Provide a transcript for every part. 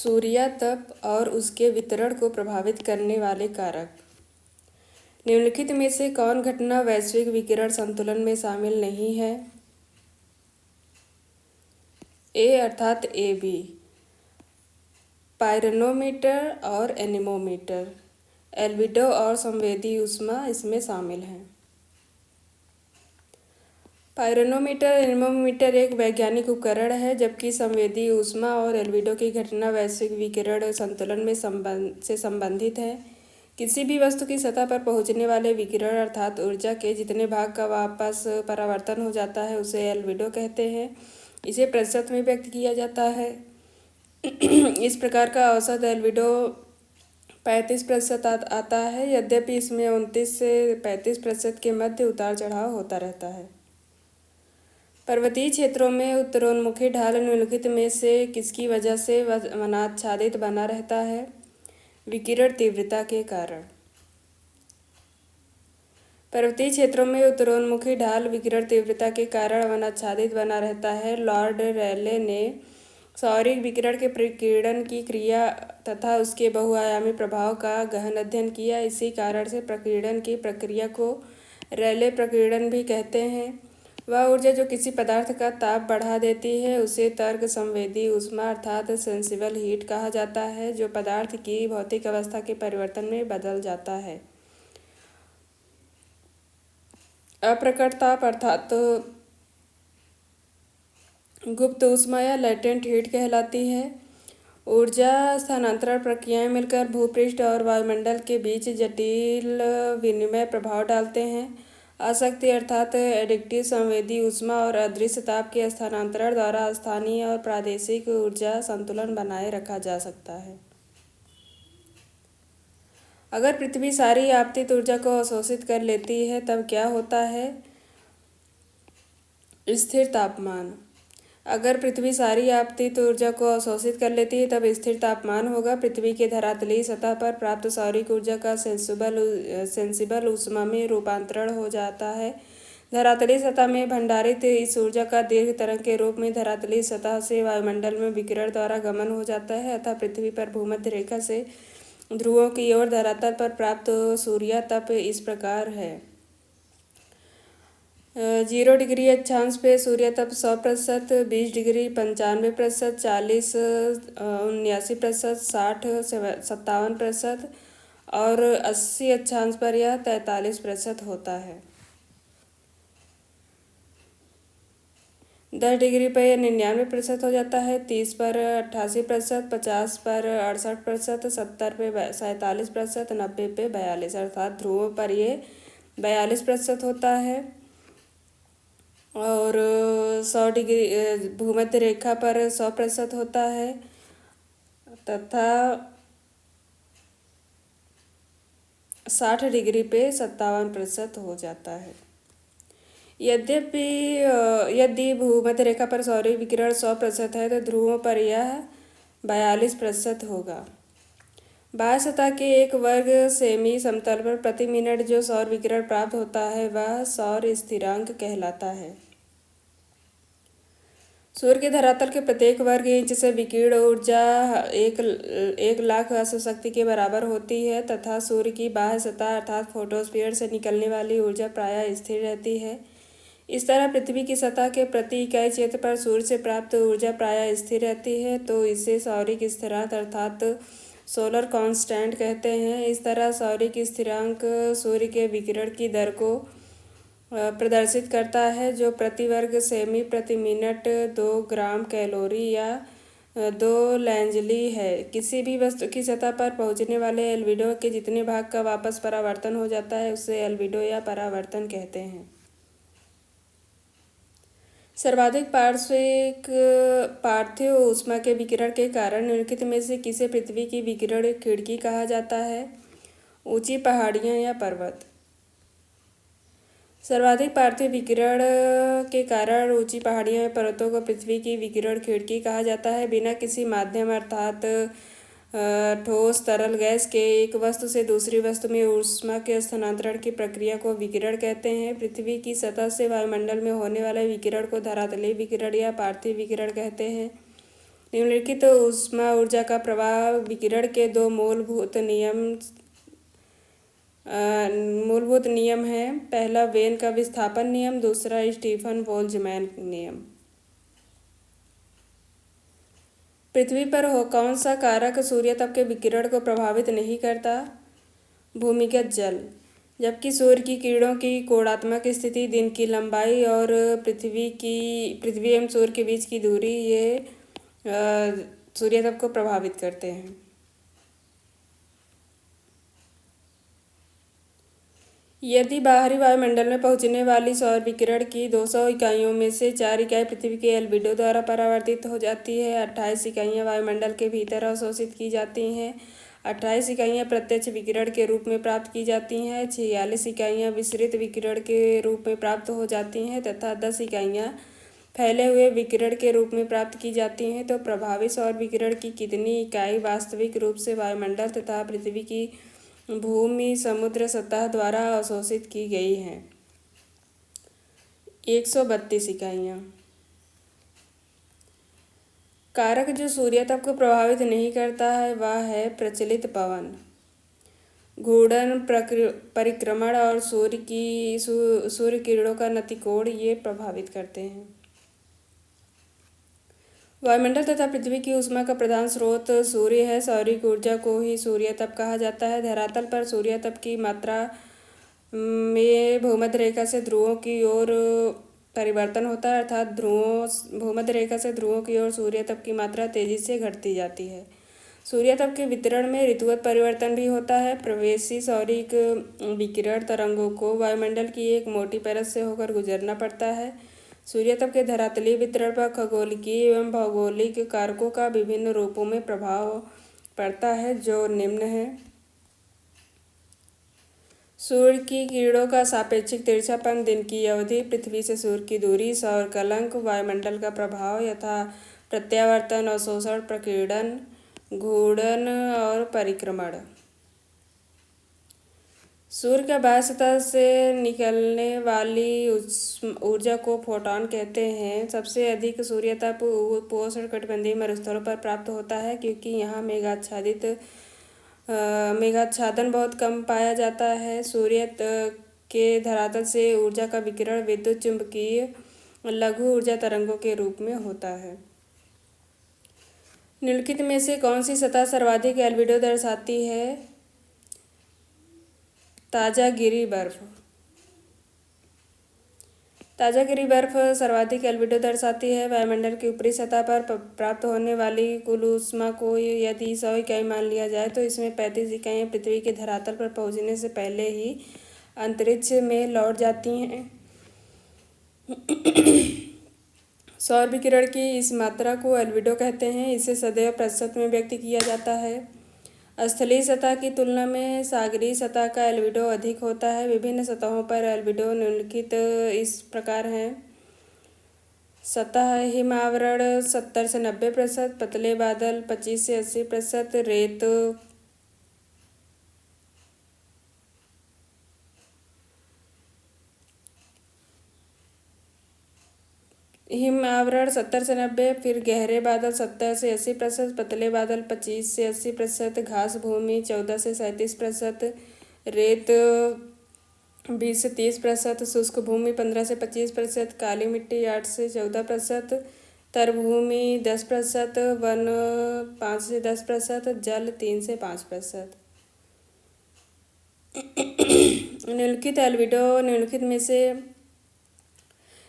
सूर्यातप और उसके वितरण को प्रभावित करने वाले कारक। निम्नलिखित में से कौन घटना वैश्विक विकिरण संतुलन में शामिल नहीं है? ए अर्थात ए बी, पायरोनोमीटर और एनीमोमीटर। एल्बिडो और संवेदी ऊष्मा इसमें शामिल हैं। पायरोनोमीटर एनीमोमीटर एक वैज्ञानिक उपकरण है, जबकि संवेदी ऊष्मा और एल्बिडो की घटना वैश्विक विकिरण संतुलन में संबंधित है। किसी भी वस्तु की सतह पर पहुंचने वाले विकिरण अर्थात ऊर्जा के जितने भाग का वापस परावर्तन हो जाता है उसे एल्बिडो कहते हैं। इसे प्रतिशत में व्यक्त किया जाता है। इस प्रकार का औसत एल्बिडो 35% आता है, यद्यपि इसमें 29 से 35% के मध्य उतार चढ़ाव होता रहता है। पर्वतीय क्षेत्रों में उत्तरोन्मुखी ढाल निम्नलिखित में से किसकी वजह से वनाच्छादित बना रहता है? विकिरण तीव्रता के कारण। पर्वतीय क्षेत्रों में उत्तरोन्मुखी ढाल विकिरण तीव्रता के कारण वनाच्छादित बना रहता है। लॉर्ड रैले ने सौरिक विकिरण के प्रकीर्णन की क्रिया तथा उसके बहुआयामी प्रभाव का गहन अध्ययन किया। इसी कारण से प्रकीर्णन की प्रक्रिया को रैले प्रकीर्णन भी कहते हैं। वह ऊर्जा जो किसी पदार्थ का ताप बढ़ा देती है उसे तर्क संवेदी ऊष्मा अर्थात सेंसिबल हीट कहा जाता है, जो पदार्थ की भौतिक अवस्था के परिवर्तन में बदल जाता है। अप्रकट ताप अर्थात गुप्त ऊष्मा या लेटेंट हीट कहलाती है। ऊर्जा स्थानांतरण प्रक्रियाएं मिलकर भूपृष्ठ और वायुमंडल के बीच जटिल विनिमय प्रभाव डालते हैं। आसक्ति अर्थात एडिक्टिव संवेदी ऊष्मा और अदृश्य ताप के स्थानांतरण द्वारा स्थानीय और प्रादेशिक ऊर्जा संतुलन बनाए रखा जा सकता है। अगर पृथ्वी सारी आपतित ऊर्जा को अवशोषित कर लेती है तब क्या होता है? स्थिर तापमान। अगर पृथ्वी सारी आपतित ऊर्जा को अवशोषित कर लेती है तब स्थिर तापमान होगा। पृथ्वी के धरातलीय सतह पर प्राप्त सौरिक ऊर्जा का सेंसिबल ऊष्मा में रूपांतरण हो जाता है। धरातलीय सतह में भंडारित इस ऊर्जा का दीर्घ तरंग के रूप में धरातलीय सतह से वायुमंडल में विकिरण द्वारा गमन हो जाता है। अतः पृथ्वी पर भूमध्य रेखा से ध्रुवों की ओर धरातल पर प्राप्त सूर्यातप इस प्रकार है। 0 डिग्री अक्षांश पे सूर्यातप 100%, 20 डिग्री 95%, 40 79%, 60 57% और 80 अक्षांश पर यह 43% होता है। 10 डिग्री पर यह 99% हो जाता है, 30 पर 88%, 50 पर 68%, 70 पे 47%, 90 पे 42%, अर्थात ध्रुवों पर ये 42% होता है। और 100 डिग्री भूमध्य रेखा पर 100% होता है तथा 60 डिग्री पे 57% हो जाता है। यदि भूमध्य रेखा पर सौर विकिरण 100% है तो ध्रुवों पर यह 42% होगा। बाह्य सतह के 1 वर्ग सेमी समतल पर प्रति मिनट जो सौर विकिरण प्राप्त होता है वह सौर स्थिरांक कहलाता है। सूर्य के धरातल के प्रत्येक वर्ग इंच से विकिरण ऊर्जा 1 लाख अश्वशक्ति के बराबर होती है तथा सूर्य की बाह्य सतह अर्थात फोटोस्फीयर से निकलने वाली ऊर्जा प्रायः स्थिर रहती है। इस तरह पृथ्वी की सतह के प्रति इकाई क्षेत्र पर सूर्य से प्राप्त ऊर्जा प्रायः स्थिर रहती है, तो इसे सौरिक स्थिरांक अर्थात सोलर कांस्टेंट कहते हैं। इस तरह सौरिक स्थिरांक सूर्य के विकिरण की दर को प्रदर्शित करता है, जो प्रति वर्ग सेमी प्रति मिनट 2 ग्राम कैलोरी या 2 लैंजली है। किसी भी वस्तु की सतह पर पहुंचने वाले एल्बिडो के जितने भाग का वापस परावर्तन हो जाता है उसे एल्बिडो या परावर्तन कहते हैं। सर्वाधिक पार्थिव ऊष्मा के विकिरण के कारण निम्नलिखित में से किसे पृथ्वी की विकिरण खिड़की कहा जाता है? ऊंची पहाड़ियां या पर्वत। सर्वाधिक पार्थिव विकिरण के कारण ऊंची पहाड़ियों या पर्वतों को पृथ्वी की विकिरण खिड़की कहा जाता है। बिना किसी माध्यम अर्थात ठोस तरल गैस के एक वस्तु से दूसरी वस्तु में ऊष्मा के स्थानांतरण की प्रक्रिया को विकिरण कहते हैं। पृथ्वी की सतह से वायुमंडल में होने वाले विकिरण को धरातलीय विकिरण या पार्थिव विकिरण कहते हैं। निम्नलिखित ऊष्मा ऊर्जा का प्रवाह विकिरण के दो मूलभूत नियम हैं। पहला वेन का विस्थापन नियम, दूसरा स्टीफन बोल्ट्जमैन नियम। पृथ्वी पर कौन सा कारक सूर्य तप के विकिरण को प्रभावित नहीं करता? भूमिगत जल। जबकि सूर्य की किरणों की कोणात्मक स्थिति, दिन की लंबाई और पृथ्वी एवं सूर्य के बीच की दूरी ये सूर्य तप को प्रभावित करते हैं। यदि बाहरी वायुमंडल में पहुंचने वाली सौर विकिरण की 200 इकाइयों में से 4 इकाई पृथ्वी के एल्बिडो द्वारा परावर्तित हो जाती है, 28 इकाइयाँ वायुमंडल के भीतर अवशोषित की जाती हैं, 28 इकाइयाँ प्रत्यक्ष विकिरण के रूप में प्राप्त की जाती हैं, 46 इकाइयाँ विसरित विकिरण के रूप में प्राप्त हो जाती हैं तथा 10 इकाइयाँ फैले हुए विकिरण के रूप में प्राप्त की जाती हैं। तो प्रभावित सौर विकिरण की कितनी इकाई वास्तविक रूप से वायुमंडल तथा पृथ्वी की भूमि समुद्र सतह द्वारा अवशोषित की गई हैं? 132 इकाइयाँ। कारक जो सूर्य तप को प्रभावित नहीं करता है वह है प्रचलित पवन, घूर्णन, परिक्रमण और सूर्य किरणों का नतिकोण ये प्रभावित करते हैं। वायुमंडल तथा पृथ्वी की ऊष्मा का प्रधान स्रोत सूर्य है। सौरिक ऊर्जा को ही सूर्य तप कहा जाता है। धरातल पर सूर्य तप की मात्रा में भूमध्य रेखा से ध्रुवों की ओर परिवर्तन होता है, अर्थात भूमध्य रेखा से ध्रुवों की ओर सूर्य तप की मात्रा तेजी से घटती जाती है। सूर्य तप के वितरण में ऋतुगत परिवर्तन भी होता है। प्रवेशी सौरिक विकिरण तरंगों को वायुमंडल की एक मोटी परत से होकर गुजरना पड़ता है। सूर्य तप के धरातलीय वितरण पर खगोलीय एवं भौगोलिक कारकों का विभिन्न रूपों में प्रभाव पड़ता है, जो निम्न है। सूर्य की किरणों का सापेक्षिक तिरछापन, दिन की अवधि, पृथ्वी से सूर्य की दूरी, सौर कलंक, वायुमंडल का प्रभाव यथा प्रत्यावर्तन, अवशोषण, प्रकीर्णन, घूर्णन और परिक्रमण। सूर्य के बाह्य सतह से निकलने वाली ऊर्जा को फोटॉन कहते हैं। सबसे अधिक सूर्य तप उपोष्णकटिबंधीय मरुस्थलों पर प्राप्त होता है, क्योंकि यहाँ मेघाच्छादन बहुत कम पाया जाता है। सूर्य के धरातल से ऊर्जा का विकिरण विद्युत चुंबकीय लघु ऊर्जा तरंगों के रूप में होता है। निम्नलिखित में से कौन सी सतह सर्वाधिक एल्बिडो दर्शाती है? ताजा गिरी बर्फ। ताजा गिरी बर्फ सर्वाधिक एल्बिडो दर्शाती है। वायुमंडल की ऊपरी सतह पर प्राप्त होने वाली कुल ऊष्मा को यदि 100 इकाई मान लिया जाए तो इसमें 35 इकाइयाँ पृथ्वी के धरातल पर पहुँचने से पहले ही अंतरिक्ष में लौट जाती हैं। सौर विकिरण की इस मात्रा को एल्बिडो कहते हैं। इसे सदैव प्रतिशत में व्यक्त किया जाता है। स्थलीय सतह की तुलना में सागरीय सतह का एल्बिडो अधिक होता है। विभिन्न सतहों पर एल्बिडो निम्नलिखित इस प्रकार हैं। सतह हिमावरण 70 से 90%, पतले बादल 25 से 80%, रेत हिमावरण 70 से 90, फिर गहरे बादल 70 से 80%, पतले बादल 25 से 80%, घास भूमि 14 से 37%, रेत 20 से 30%, शुष्क भूमि 15 से 25%, काली मिट्टी 8 से 14%, तरभूमि 10%, वन 5 से 10%, जल 3 से 5%। निम्नलिखित एल्बिडो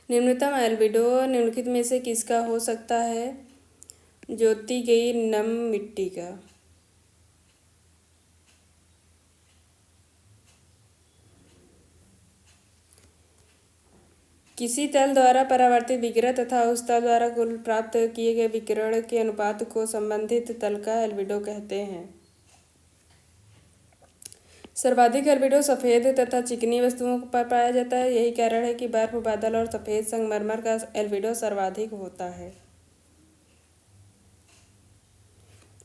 निम्नतम एल्बिडो निम्नलिखित में से किसका हो सकता है? जोती गई नम मिट्टी का। किसी तल द्वारा परावर्तित विकिरण तथा उस तल द्वारा कुल प्राप्त किए गए विकिरण के अनुपात को संबंधित तल का एल्बिडो कहते हैं। सर्वाधिक एल्बिडो सफ़ेद तथा चिकनी वस्तुओं पर पाया जाता है। यही कारण है कि बर्फ, बादल और सफ़ेद संगमरमर का एल्बिडो सर्वाधिक होता है।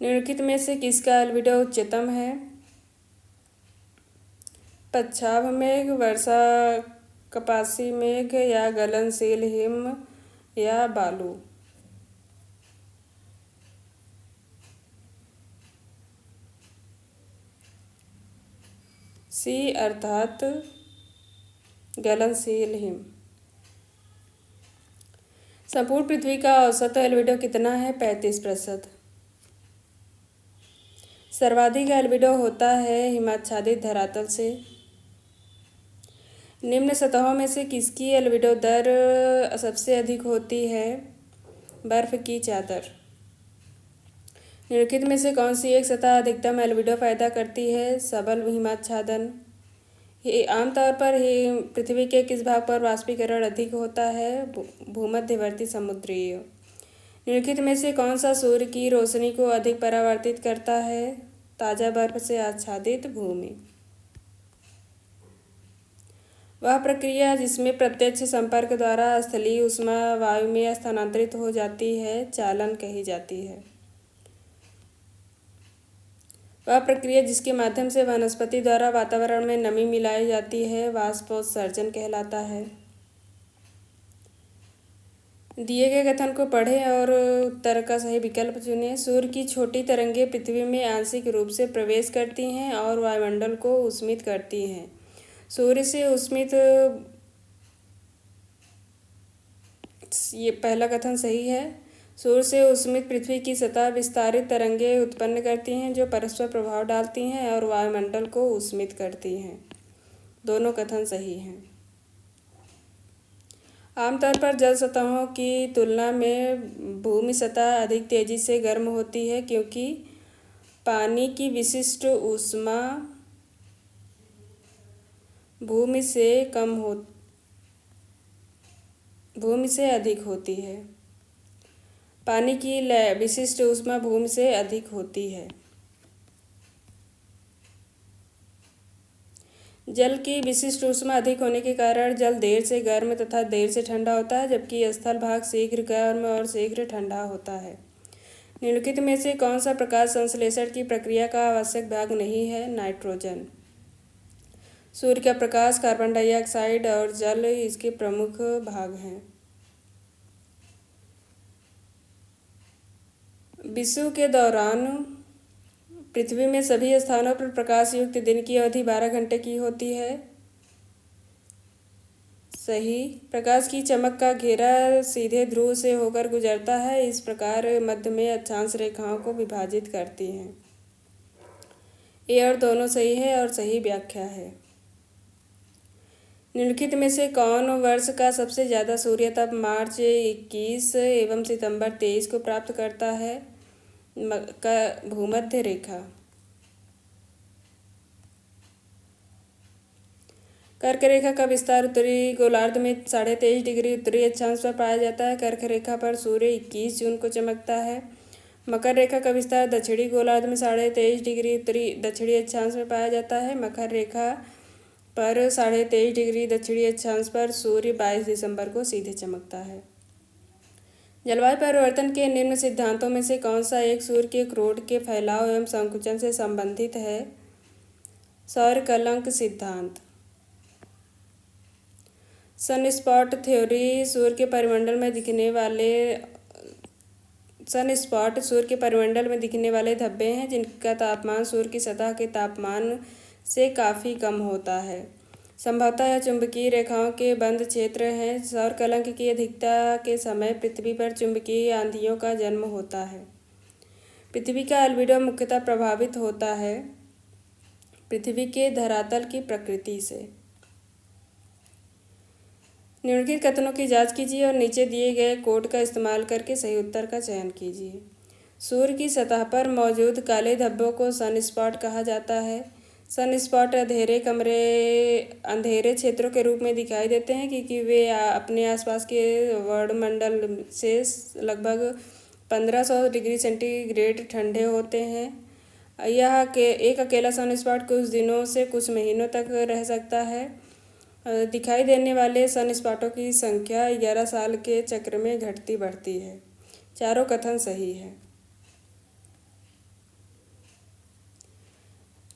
निम्नलिखित में से किसका एल्बिडो उच्चतम है? पच्छाव मेघ, वर्षा कपासी मेघ या गलनशील हिम या बालू। सी अर्थात गलनशील हिम। संपूर्ण पृथ्वी का औसत एल्बिडो कितना है? 35%। सर्वाधिक एल्बिडो होता है हिमाच्छादित धरातल से। निम्न सतहों में से किसकी एल्बिडो दर सबसे अधिक होती है? बर्फ की चादर। निम्नलिखित में से कौन सी एक सतह अधिकतम एल्बिडो पैदा करती है? सबल हिमाच्छादन। ये आमतौर पर ही पृथ्वी के किस भाग पर वाष्पीकरण अधिक होता है? भूमध्यवर्ती समुद्रीय। निम्नलिखित में से कौन सा सूर्य की रोशनी को अधिक परावर्तित करता है? ताज़ा बर्फ से आच्छादित भूमि। वह प्रक्रिया जिसमें प्रत्यक्ष संपर्क द्वारा स्थलीय ऊष्मा वायु में स्थानांतरित हो जाती है चालन कही जाती है। वह प्रक्रिया जिसके माध्यम से वनस्पति द्वारा वातावरण में नमी मिलाई जाती है वाष्पोत्सर्जन कहलाता है। दिए गए कथन को पढ़ें और उत्तर का सही विकल्प चुनें। सूर्य की छोटी तरंगें पृथ्वी में आंशिक रूप से प्रवेश करती हैं और वायुमंडल को उष्मित करती हैं। सूर्य से उष्मित, ये पहला कथन सही है। सूर्य से उष्मित पृथ्वी की सतह विस्तारित तरंगें उत्पन्न करती हैं जो परस्पर प्रभाव डालती हैं और वायुमंडल को उष्मित करती हैं। दोनों कथन सही हैं। आमतौर पर जल सतहों की तुलना में भूमि सतह अधिक तेजी से गर्म होती है क्योंकि पानी की विशिष्ट ऊष्मा भूमि से अधिक होती है। पानी की विशिष्ट ऊष्मा भूमि से अधिक होती है। जल की विशिष्ट ऊष्मा अधिक होने के कारण जल देर से गर्म तथा देर से ठंडा होता है जबकि स्थल भाग शीघ्र गर्म और शीघ्र ठंडा होता है। निम्नलिखित में से कौन सा प्रकाश संश्लेषण की प्रक्रिया का आवश्यक भाग नहीं है? नाइट्रोजन। सूर्य का प्रकाश, कार्बन डाइऑक्साइड और जल इसके प्रमुख भाग हैं। विषुव के दौरान पृथ्वी में सभी स्थानों पर प्रकाश युक्त दिन की अवधि 12 घंटे की होती है। सही। प्रकाश की चमक का घेरा सीधे ध्रुव से होकर गुजरता है, इस प्रकार मध्य में अक्षांश रेखाओं को विभाजित करती हैं। ये और दोनों सही है और सही व्याख्या है। निम्नलिखित में से कौन वर्ष का सबसे ज़्यादा सूर्य ताप मार्च 21 एवं सितंबर 23 को प्राप्त करता है? भूमध्य रेखा। कर्क रेखा का विस्तार उत्तरी गोलार्ध में 23.5 डिग्री उत्तरी अक्षांश पर पाया जाता है। कर्क रेखा पर सूर्य 21 जून को चमकता है। मकर रेखा का विस्तार दक्षिणी गोलार्ध में 23.5 डिग्री उत्तरी दक्षिणी अक्षांश में पाया जाता है। मकर रेखा पर 23.5 डिग्री दक्षिणी अक्षांश पर सूर्य 22 दिसंबर को सीधे चमकता है। जलवायु परिवर्तन के निम्न सिद्धांतों में से कौन सा एक सूर्य के क्रोड के फैलाव एवं संकुचन से संबंधित है? सौर कलंक सिद्धांत। सनस्पॉट थ्योरी सूर्य के परिमंडल में दिखने वाले धब्बे हैं जिनका तापमान सूर्य की सतह के तापमान से काफ़ी कम होता है। संभवतः यह चुंबकीय रेखाओं के बंद क्षेत्र हैं। सौर कलंक की अधिकता के समय पृथ्वी पर चुंबकीय आंधियों का जन्म होता है। पृथ्वी का एल्बिडो मुख्यतः प्रभावित होता है पृथ्वी के धरातल की प्रकृति से। निम्नलिखित कथनों की जांच कीजिए और नीचे दिए गए कोड का इस्तेमाल करके सही उत्तर का चयन कीजिए। सूर्य की सतह पर मौजूद काले धब्बों को सनस्पॉट कहा जाता है। सनस्पॉट अंधेरे क्षेत्रों के रूप में दिखाई देते हैं क्योंकि वे अपने आसपास के वर्णमंडल से लगभग 1500 डिग्री सेंटीग्रेड ठंडे होते हैं। एक अकेला सनस्पॉट कुछ दिनों से कुछ महीनों तक रह सकता है। दिखाई देने वाले सनस्पॉटों की संख्या 11 साल के चक्र में घटती बढ़ती है। चारों कथन सही है।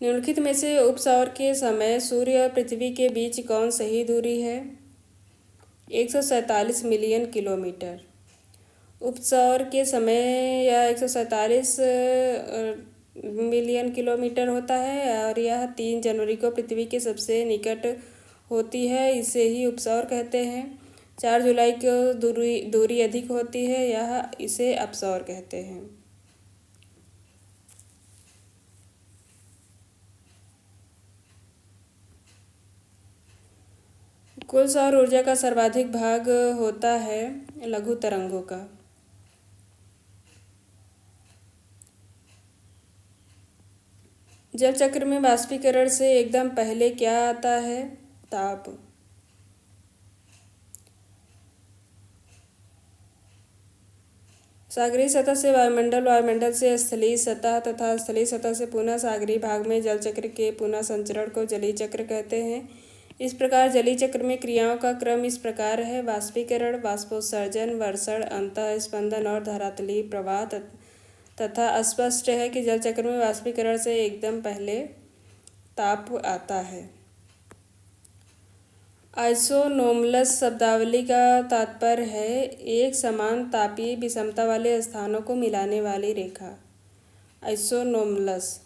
निम्नलिखित में से उपसौर के समय सूर्य और पृथ्वी के बीच कौन सही दूरी है? 147 मिलियन किलोमीटर। उपसौर के समय यह 147 मिलियन किलोमीटर होता है और यह 3 जनवरी को पृथ्वी के सबसे निकट होती है, इसे ही उपसौर कहते हैं। 4 जुलाई को दूरी अधिक होती है, यह इसे अपसौर कहते हैं। कुल सौर ऊर्जा का सर्वाधिक भाग होता है लघु तरंगों का। जल चक्र में वाष्पीकरण से एकदम पहले क्या आता है? ताप। सागरीय सतह से वायुमंडल, वायुमंडल से स्थलीय सतह तथा स्थलीय सतह से पुनः सागरीय भाग में जल चक्र के पुनः संचरण को जलीय चक्र कहते हैं। इस प्रकार जलीय चक्र में क्रियाओं का क्रम इस प्रकार है: वाष्पीकरण, वाष्पोत्सर्जन, वर्षण, अंतःस्पंदन और धरातलीय प्रवाह। तथा स्पष्ट है कि जल चक्र में वाष्पीकरण से एकदम पहले ताप आता है। आइसोनोमलस शब्दावली का तात्पर्य है एक समान तापीय विषमता वाले स्थानों को मिलाने वाली रेखा। आइसोनोमलस।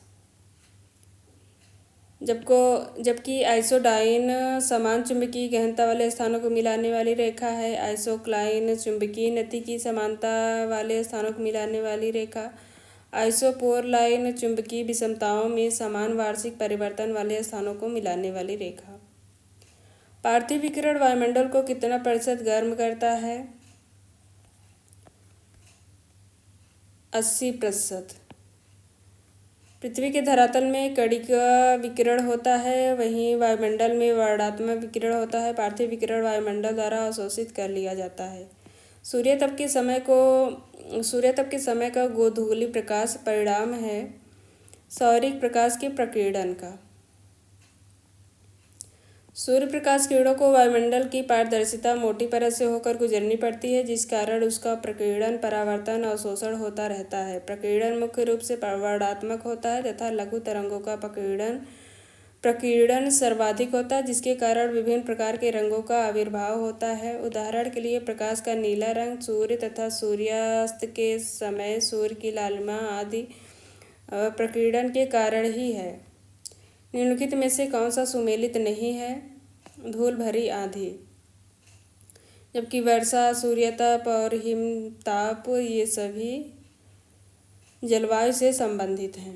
जबकि आइसोडाइन समान चुंबकीय गहनता वाले स्थानों को मिलाने वाली रेखा है। आइसोक्लाइन चुंबकीय नति की समानता वाले स्थानों को मिलाने वाली रेखा। आइसोपोर लाइन चुंबकीय विषमताओं में समान वार्षिक परिवर्तन वाले स्थानों को मिलाने वाली रेखा। पार्थिव विकिरण वायुमंडल को कितना प्रतिशत गर्म करता है? 80%। पृथ्वी के धरातल में कणिका विकिरण होता है, वहीं वायुमंडल में वर्णात्मक विकिरण होता है। पार्थिव विकिरण वायुमंडल द्वारा अवशोषित कर लिया जाता है। सूर्य तप के समय का गोधूली प्रकाश परिणाम है सौरिक प्रकाश के प्रकीर्णन का। सूर्य प्रकाश किरणों को वायुमंडल की पारदर्शिता मोटी परत से होकर गुजरनी पड़ती है, जिस कारण उसका प्रकीर्णन, परावर्तन और शोषण होता रहता है। प्रकीर्णन मुख्य रूप से वर्णात्मक होता है तथा लघु तरंगों का प्रकीर्णन सर्वाधिक होता है, जिसके कारण विभिन्न प्रकार के रंगों का आविर्भाव होता है। उदाहरण के लिए प्रकाश का नीला रंग सूर्य तथा सूर्यास्त के समय सूर्य की लालिमा आदि प्रकीर्णन के कारण ही है। निम्नलिखित में से कौन सा सुमेलित नहीं है? धूल भरी आंधी। जबकि वर्षा, सूर्यताप और हिमताप ये सभी जलवायु से संबंधित हैं।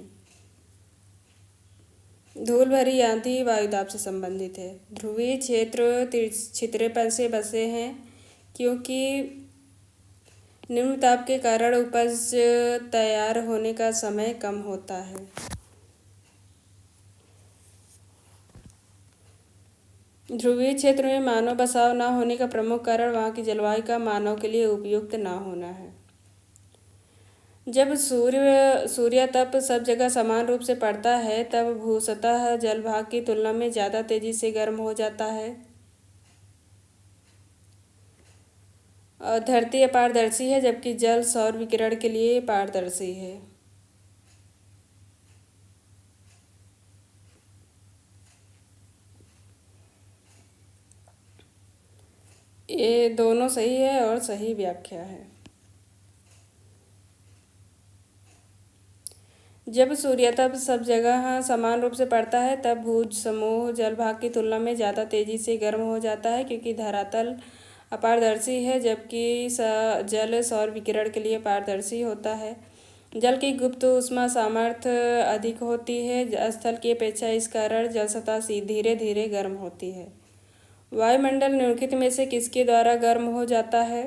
धूल भरी आंधी वायुदाब से संबंधित है। ध्रुवीय क्षेत्र छितरेपन से बसे हैं क्योंकि निम्न ताप के कारण उपज तैयार होने का समय कम होता है। ध्रुवीय क्षेत्र में मानव बसाव न होने का प्रमुख कारण वहाँ की जलवायु का मानव के लिए उपयुक्त न होना है। जब सूर्य तप सब जगह समान रूप से पड़ता है, तब भूसतह जल भाग की तुलना में ज़्यादा तेजी से गर्म हो जाता है। धरती अपारदर्शी है, जबकि जल सौर विकिरण के लिए पारदर्शी है। ये दोनों सही है और सही व्याख्या है। जब सूर्यताप सब जगह समान रूप से पड़ता है, तब भूज समूह जल भाग की तुलना में ज़्यादा तेजी से गर्म हो जाता है, क्योंकि धरातल अपारदर्शी है, जबकि जल सौर विकिरण के लिए पारदर्शी होता है। जल की गुप्त ऊष्मा सामर्थ्य अधिक होती है स्थल की अपेक्षा, इस कारण जल सतह धीरे धीरे गर्म होती है। वायुमंडल निम्नलिखित में से किसके द्वारा गर्म हो जाता है?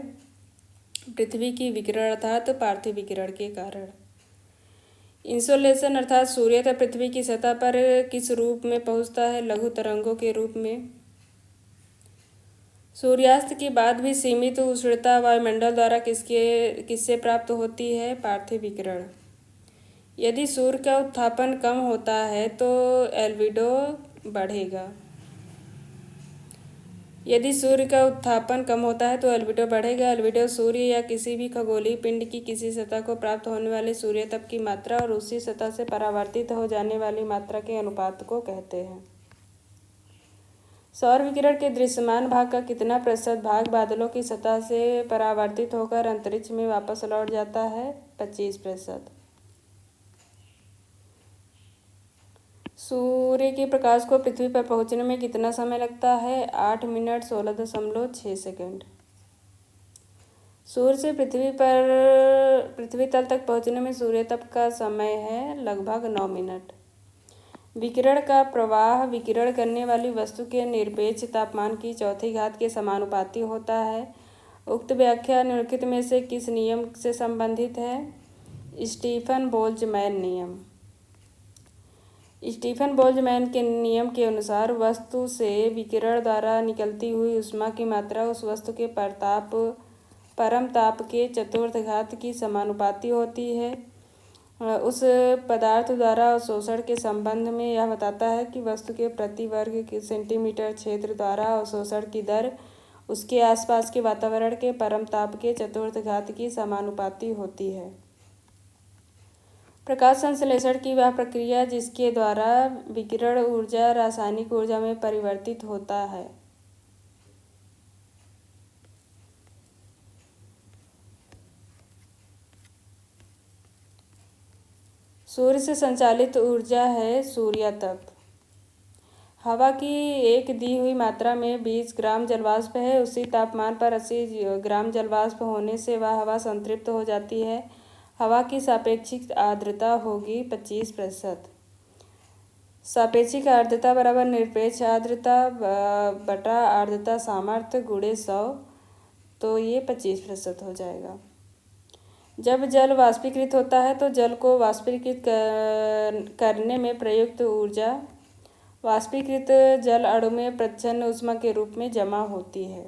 पृथ्वी की विकिरण अर्थात पार्थिव विकिरण के कारण। इंसोलेशन अर्थात सूर्य पृथ्वी की सतह पर किस रूप में पहुंचता है? लघु तरंगों के रूप में। सूर्यास्त के बाद भी सीमित उष्णता वायुमंडल द्वारा किससे प्राप्त होती है? पार्थिव विकिरण। यदि सूर्य का उत्थापन कम होता है तो एल्बिडो बढ़ेगा। एल्बिडो सूर्य या किसी भी खगोलीय पिंड की किसी सतह को प्राप्त होने वाले सूर्य तप की मात्रा और उसी सतह से परावर्तित हो जाने वाली मात्रा के अनुपात को कहते हैं। सौर विकिरण के दृश्यमान भाग का कितना प्रतिशत भाग बादलों की सतह से परावर्तित होकर अंतरिक्ष में वापस लौट जाता है? 25%। सूर्य के प्रकाश को पृथ्वी पर पहुंचने में कितना समय लगता है? 8 मिनट 16.6 सेकंड। सूर्य से पृथ्वी तल तक पहुंचने में सूर्य तप का समय है लगभग 9 मिनट। विकिरण का प्रवाह विकिरण करने वाली वस्तु के निरपेक्ष तापमान की चौथी घात के समानुपाती होता है। उक्त व्याख्या निम्नलिखित में से किस नियम से संबंधित है? स्टीफन बोल्ट्जमैन नियम। स्टीफन बोल्ट्जमैन के नियम के अनुसार वस्तु से विकिरण द्वारा निकलती हुई ऊष्मा की मात्रा उस वस्तु के परम ताप के चतुर्थ घात की समानुपाती होती है। उस पदार्थ द्वारा अवशोषण के संबंध में यह बताता है कि वस्तु के प्रति वर्ग सेंटीमीटर क्षेत्र द्वारा अवशोषण की दर उसके आसपास के वातावरण के परम ताप के चतुर्थ घात की समानुपाती होती है। प्रकाश संश्लेषण की वह प्रक्रिया जिसके द्वारा विकिरण ऊर्जा रासायनिक ऊर्जा में परिवर्तित होता है। सूर्य से संचालित ऊर्जा है सूर्यतप। हवा की एक दी हुई मात्रा में 20 ग्राम जलवाष्प है। उसी तापमान पर 80 ग्राम जलवाष्प होने से वह हवा संतृप्त हो जाती है। हवा की सापेक्षिक आर्द्रता होगी 25%। सापेक्षिक आर्द्रता बराबर निरपेक्ष आर्द्रता बटा आर्द्रता सामर्थ्य गुणे 100, तो ये 25% हो जाएगा। जब जल वाष्पीकृत होता है तो जल को वाष्पीकृत करने में प्रयुक्त ऊर्जा वाष्पीकृत जल अणु में प्रच्छन्न ऊष्मा के रूप में जमा होती है।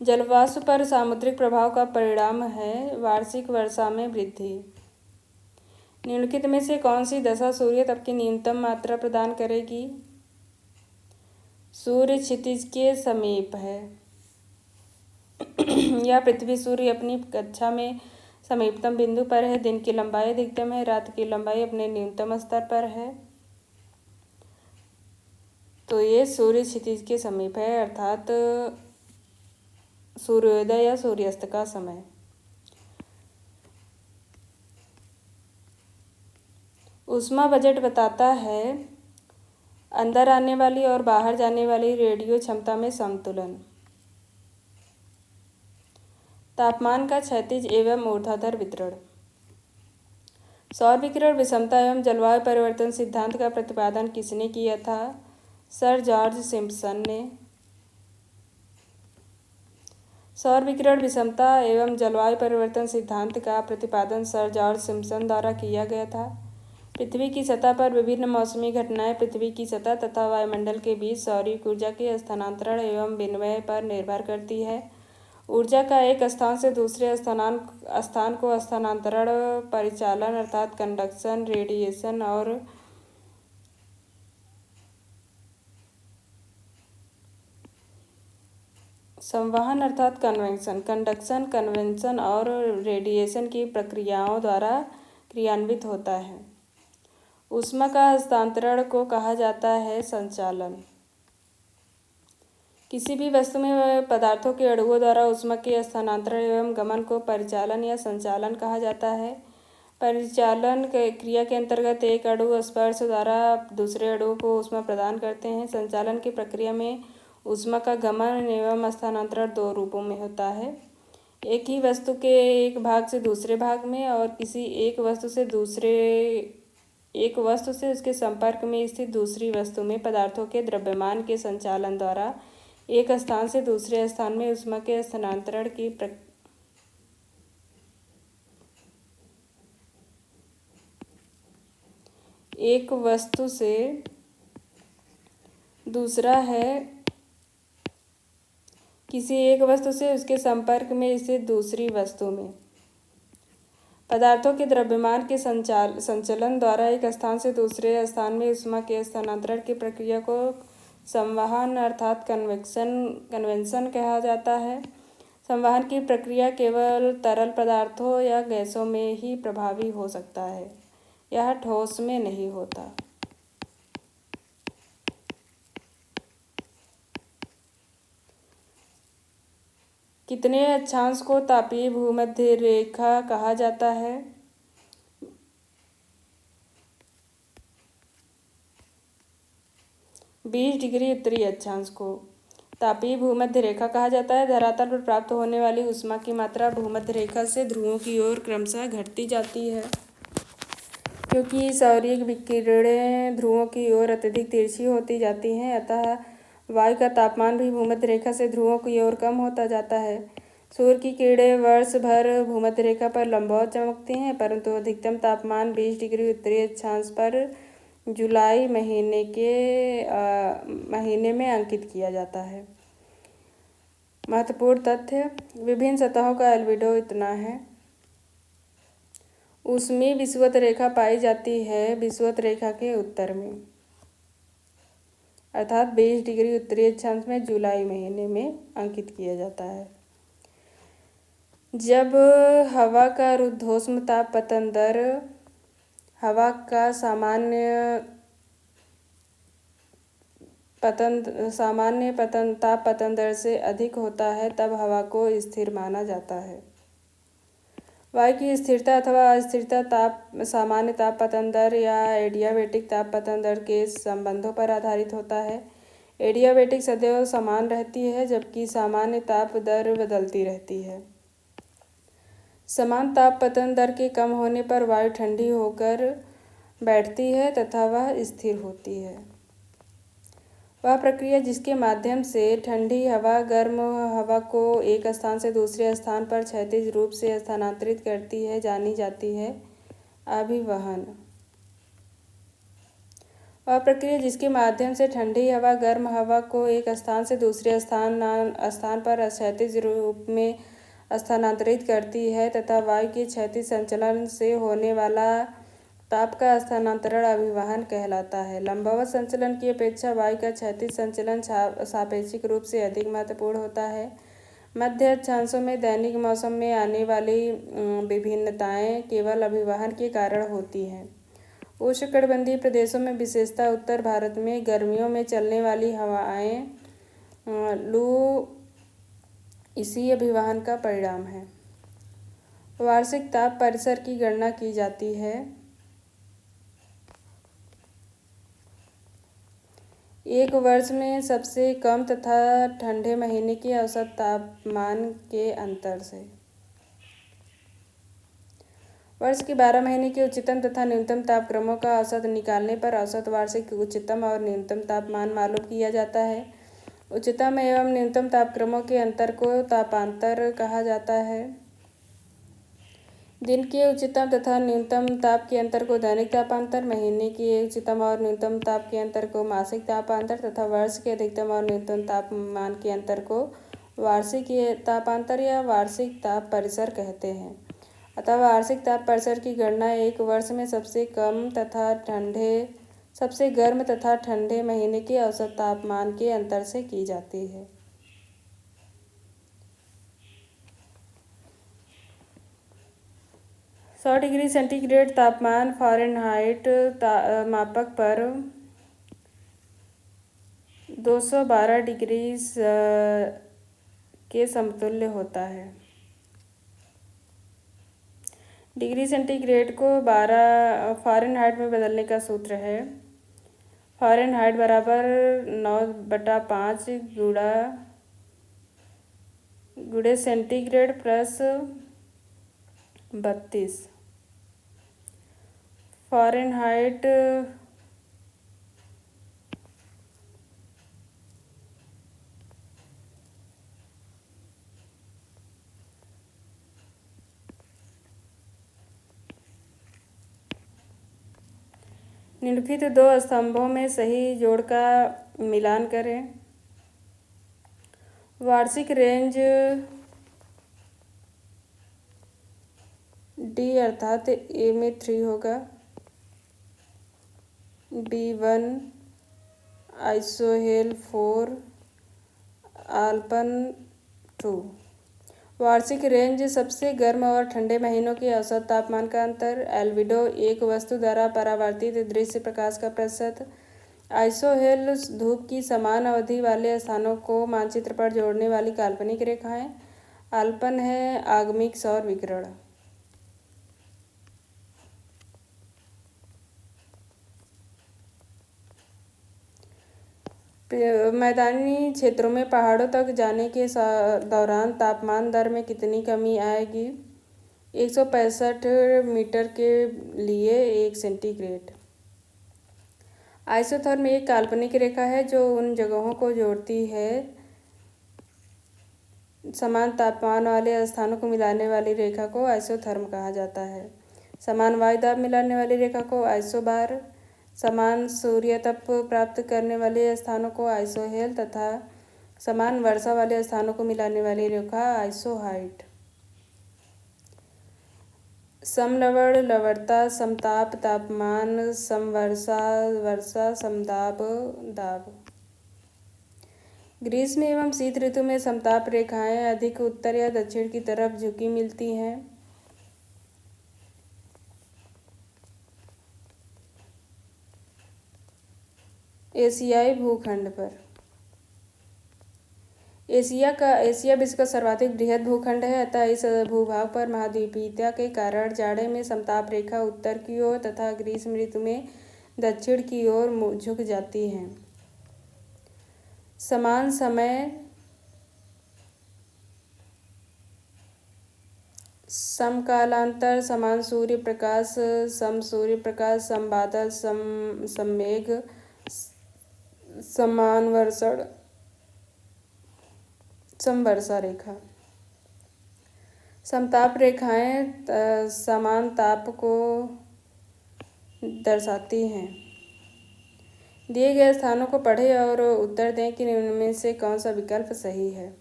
जलवाष्प पर सामुद्रिक प्रभाव का परिणाम है वार्षिक वर्षा में वृद्धि। निम्नलिखित में से कौन सी दशा सूर्य तप की न्यूनतम मात्रा प्रदान करेगी? सूर्य क्षितिज के समीप है या पृथ्वी सूर्य अपनी कक्षा में समीपतम बिंदु पर है। दिन की लंबाई अधिकतम है, रात की लंबाई अपने न्यूनतम स्तर पर है। तो ये सूर्य क्षितिज के समीप है, अर्थात सूर्योदय या सूर्यास्त का समय। ऊष्मा बजट बताता है अंदर आने वाली और बाहर जाने वाली रेडियो क्षमता में संतुलन। तापमान का क्षैतिज एवं ऊर्ध्वाधर वितरण। सौर विकिरण विषमता एवं जलवायु परिवर्तन सिद्धांत का प्रतिपादन किसने किया था? सर जॉर्ज सिम्पसन ने। सौर विकिरण विषमता एवं जलवायु परिवर्तन सिद्धांत का प्रतिपादन सर जॉर्ज सिम्पसन द्वारा किया गया था। पृथ्वी की सतह पर विभिन्न मौसमी घटनाएं पृथ्वी की सतह तथा वायुमंडल के बीच सौर ऊर्जा के स्थानांतरण एवं विनिमय पर निर्भर करती है। ऊर्जा का एक स्थान से दूसरे स्थान को स्थानांतरण, परिचालन अर्थात कंडक्शन, रेडिएशन और संवहन अर्थात कंडक्शन, कन्वेंशन और रेडिएशन की प्रक्रियाओं द्वारा क्रियान्वित होता है। ऊष्मा का हस्तांतरण को कहा जाता है संचालन। किसी भी वस्तु में पदार्थों के अणुओं द्वारा ऊष्मा के स्थानांतरण एवं गमन को परिचालन या संचालन कहा जाता है। परिचालन क्रिया के अंतर्गत एक अणु स्पर्श द्वारा दूसरे अणु को ऊष्मा प्रदान करते हैं। संचालन की प्रक्रिया में ऊष्मा का गमन एवं स्थानांतरण दो रूपों में होता है। एक ही वस्तु के एक भाग से दूसरे भाग में और किसी एक वस्तु से उसके संपर्क में स्थित दूसरी वस्तु में पदार्थों के द्रव्यमान के संचालन द्वारा एक स्थान से दूसरे स्थान में ऊष्मा के स्थानांतरण की एक वस्तु से दूसरा है किसी एक वस्तु से उसके संपर्क में स्थित दूसरी वस्तु में पदार्थों के द्रव्यमान के संचलन द्वारा एक स्थान से दूसरे स्थान में ऊष्मा के स्थानांतरण की प्रक्रिया को संवहन अर्थात कन्वेंशन कहा जाता है। संवहन की प्रक्रिया केवल तरल पदार्थों या गैसों में ही प्रभावी हो सकता है, यह ठोस में नहीं होता। कितने अक्षांश को तापीय भूमध्य रेखा कहा जाता है? 20 डिग्री उत्तरी अक्षांश को तापीय भूमध्य रेखा कहा जाता है। धरातल पर प्राप्त होने वाली ऊष्मा की मात्रा भूमध्य रेखा से ध्रुवों की ओर क्रमशः घटती जाती है, क्योंकि सौर्यिक विकिरणें ध्रुवों की ओर अत्यधिक तिरछी होती जाती हैं, अतः वायु का तापमान भी भूमध्य रेखा से ध्रुवों की ओर कम होता जाता है। सूर्य की किरणें वर्ष भर भूमध्य रेखा पर लंबवत चमकती हैं, परंतु अधिकतम तापमान 20 डिग्री उत्तरी अक्षांश पर जुलाई महीने में अंकित किया जाता है। महत्वपूर्ण तथ्य: विभिन्न सतहों का एल्बिडो इतना है। ऊष्मीय विषुवत रेखा पाई जाती है विषुवत रेखा के उत्तर में, अर्थात 20 डिग्री उत्तरी अक्षांश में जुलाई महीने में अंकित किया जाता है। जब हवा का रुद्धोष्म ताप पतन दर हवा का सामान्य ताप पतन दर से अधिक होता है, तब हवा को स्थिर माना जाता है। वायु की स्थिरता अथवा अस्थिरता सामान्य ताप पतन दर या एडियाबेटिक ताप पतन दर के संबंधों पर आधारित होता है। एडियाबेटिक सदैव समान रहती है, जबकि सामान्य ताप दर बदलती रहती है। समान ताप पतन दर के कम होने पर वायु ठंडी होकर बैठती है तथा वह स्थिर होती है। वह प्रक्रिया जिसके माध्यम से ठंडी हवा गर्म हवा को एक स्थान से दूसरे स्थान पर क्षैतिज रूप से स्थानांतरित करती है जानी जाती है अभिवहन। वह प्रक्रिया जिसके माध्यम से ठंडी हवा गर्म हवा को एक स्थान से दूसरे स्थान पर क्षैतिज रूप में स्थानांतरित करती है तथा वायु के क्षैतिज संचलन से होने वाला ताप का स्थानांतरण अभिवहन कहलाता है। लंबवत संचलन की अपेक्षा वायु का क्षैतिज संचलन सापेक्षिक रूप से अधिक महत्वपूर्ण होता है। मध्य अक्षांशों में दैनिक मौसम में आने वाली विभिन्नताएं केवल अभिवहन के कारण होती हैं। उष्णकटिबंधीय प्रदेशों में, विशेषतः उत्तर भारत में, गर्मियों में चलने वाली हवाएं लू इसी अभिवहन का परिणाम है। वार्षिक ताप परिसर की गणना की जाती है। एक वर्ष में सबसे कम तथा ठंडे महीने के औसत तापमान के अंतर से। वर्ष के 12 महीने के उच्चतम तथा न्यूनतम तापक्रमों का औसत निकालने पर औसत वार्षिक उच्चतम और न्यूनतम तापमान मालूम किया जाता है। उच्चतम एवं न्यूनतम तापक्रमों के अंतर को तापांतर कहा जाता है। दिन के उच्चतम तथा न्यूनतम ताप के अंतर को दैनिक तापांतर, महीने के उच्चतम और न्यूनतम ताप के अंतर को मासिक तापांतर तथा वर्ष के अधिकतम और न्यूनतम तापमान के अंतर को वार्षिक तापांतर या वार्षिक ताप परिसर कहते हैं। अतः वार्षिक ताप परिसर की गणना एक वर्ष में सबसे गर्म तथा ठंडे महीने के औसत तापमान के अंतर से की जाती है। 100 डिग्री सेंटीग्रेड तापमान फ़ारेनहाइट मापक पर 212 डिग्री के समतुल्य होता है। डिग्री सेंटीग्रेड को 12 फ़ारेनहाइट में बदलने का सूत्र है फ़ारेनहाइट बराबर 9/5 गुणे सेंटीग्रेड प्लस 32 फ़ारेनहाइट निम्नलिखित दो स्तंभों में सही जोड़ का मिलान करें। वार्षिक रेंज डी अर्थात ए में 3 होगा, B1 आइसोहेल 4 आल्पन 2। वार्षिक रेंज सबसे गर्म और ठंडे महीनों के औसत तापमान का अंतर। एल्बिडो एक वस्तु द्वारा परावर्तित दृश्य प्रकाश का प्रतिशत। आइसोहेल धूप की समान अवधि वाले स्थानों को मानचित्र पर जोड़ने वाली काल्पनिक रेखाएं। आल्पन है आगमिक सौर विकिरण। मैदानी क्षेत्रों में पहाड़ों तक जाने के दौरान तापमान दर में कितनी कमी आएगी? 165 मीटर के लिए 1 सेंटीग्रेड। आइसोथर्म एक काल्पनिक रेखा है जो उन जगहों को जोड़ती है। समान तापमान वाले स्थानों को मिलाने वाली रेखा को आइसोथर्म कहा जाता है। समान वायुदाब मिलाने वाली रेखा को आइसोबार, समान सूर्य तप प्राप्त करने वाले स्थानों को आइसोहेल तथा समान वर्षा वाले स्थानों को मिलाने वाली रेखा आइसोहाइट। समलवण लवणता, समताप तापमान, समवर्षा वर्षा, समदाब दाब। ग्रीष्म एवं शीत ऋतु में समताप रेखाएं अधिक उत्तर या दक्षिण की तरफ झुकी मिलती हैं। एशियाई भूखंड पर। एशिया विश्व का सर्वाधिक बृहद भूखंड है, अतः इस भूभाग पर महाद्वीपीयता के कारण जाड़े में समताप रेखा उत्तर की ओर तथा ग्रीष्म ऋतु में दक्षिण की ओर झुक जाती है। समान समय, समकालांतर, समान सूर्य प्रकाश, सम सूर्य प्रकाश, सम बादल, सम मेघ, समान वर्षण, समवर्षा रेखा। समताप रेखाएं समान ताप को दर्शाती हैं। दिए गए स्थानों को पढ़ें और उत्तर दें कि निम्न में से कौन सा विकल्प सही है।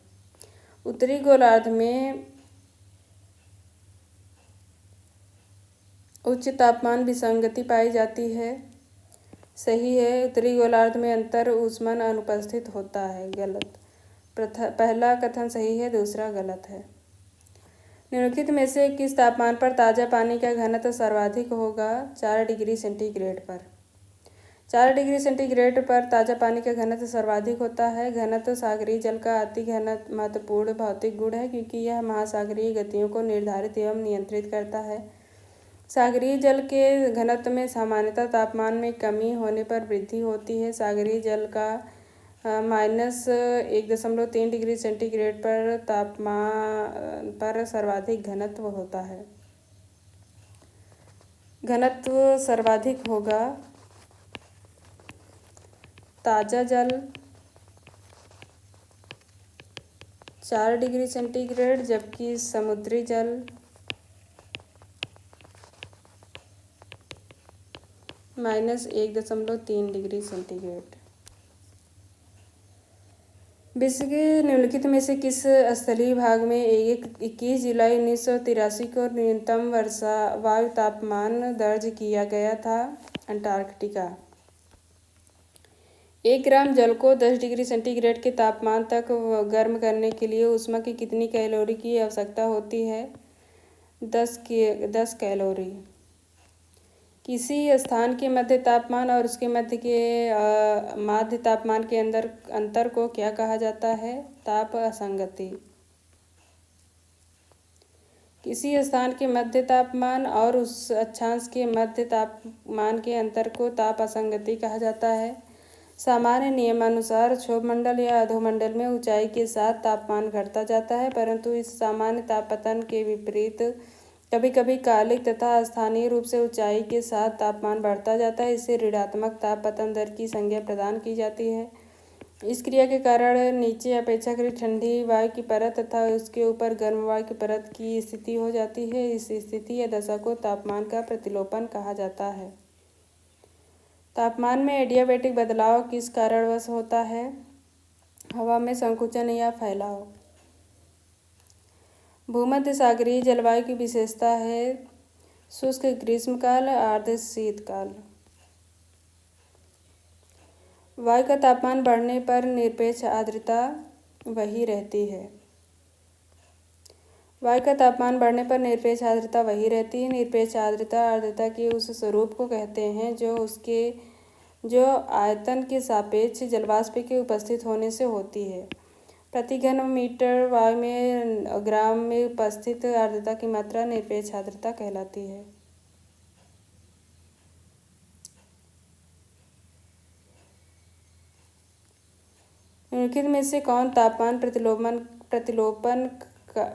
उत्तरी गोलार्ध में उच्च तापमान विसंगति पाई जाती है। सही है। उत्तरी गोलार्ध में अंतर ऊष्मन अनुपस्थित होता है। गलत। पहला कथन सही है, दूसरा गलत है। निम्नलिखित में से किस तापमान पर ताज़ा पानी का घनत्व सर्वाधिक होगा? 4 डिग्री सेंटीग्रेड पर। 4 डिग्री सेंटीग्रेड पर ताज़ा पानी का घनत्व सर्वाधिक होता है। घनत्व सागरीय जल का अति घनत्व महत्वपूर्ण भौतिक गुण है क्योंकि यह महासागरीय गतियों को निर्धारित एवं नियंत्रित करता है। सागरीय जल के घनत्व में सामान्यतः तापमान में कमी होने पर वृद्धि होती है। सागरीय जल का -1.3 डिग्री सेंटीग्रेड पर तापमान पर सर्वाधिक घनत्व होता है। घनत्व सर्वाधिक होगा ताज़ा जल 4 डिग्री सेंटीग्रेड, जबकि समुद्री जल -1.3 डिग्री सेंटीग्रेड। विश्व के निम्नलिखित में से किस स्थलीय भाग में 21 जुलाई 1983 को न्यूनतम वायु तापमान दर्ज किया गया था? अंटार्कटिका। 1 ग्राम जल को 10 डिग्री सेंटीग्रेड के तापमान तक गर्म करने के लिए ऊष्मा की कितनी कैलोरी की आवश्यकता होती है? 10 कैलोरी। किसी स्थान के मध्य तापमान और उसके माध्य तापमान के अंतर को क्या कहा जाता है? ताप असंगति। किसी स्थान के मध्य तापमान और उस अक्षांश के मध्य तापमान के अंतर को ताप असंगति कहा जाता है। सामान्य नियमानुसार क्षोभमंडल या अधोमंडल में ऊंचाई के साथ तापमान घटता जाता है, परंतु इस सामान्य तापपतन के विपरीत कभी कभी कालिक तथा स्थानीय रूप से ऊंचाई के साथ तापमान बढ़ता जाता है। इससे ऋणात्मक तापपतन दर की संज्ञा प्रदान की जाती है। इस क्रिया के कारण नीचे अपेक्षाकृत ठंडी वायु की परत तथा उसके ऊपर गर्म वायु की परत की स्थिति हो जाती है। इस स्थिति या दशा को तापमान का प्रतिलोपन कहा जाता है। तापमान में एडियाबैटिक बदलाव किस कारणवश होता है? हवा में संकुचन या फैलाव। भूमध्य सागरीय जलवायु की विशेषता है शुष्क ग्रीष्मकाल, आर्द्र शीतकाल। वायु का तापमान बढ़ने पर निरपेक्ष आर्द्रता वही रहती है। वायु का तापमान बढ़ने पर निरपेक्ष आर्द्रता वही रहती है। निरपेक्ष आर्द्रता आर्द्रता के उस स्वरूप को कहते हैं जो आयतन के सापेक्ष जलवाष्प के उपस्थित होने से होती है। प्रति घन मीटर वायु में ग्राम में उपस्थित आर्द्रता की मात्रा निरपेक्ष आर्द्रता कहलाती है। निम्नलिखित में से कौन तापमान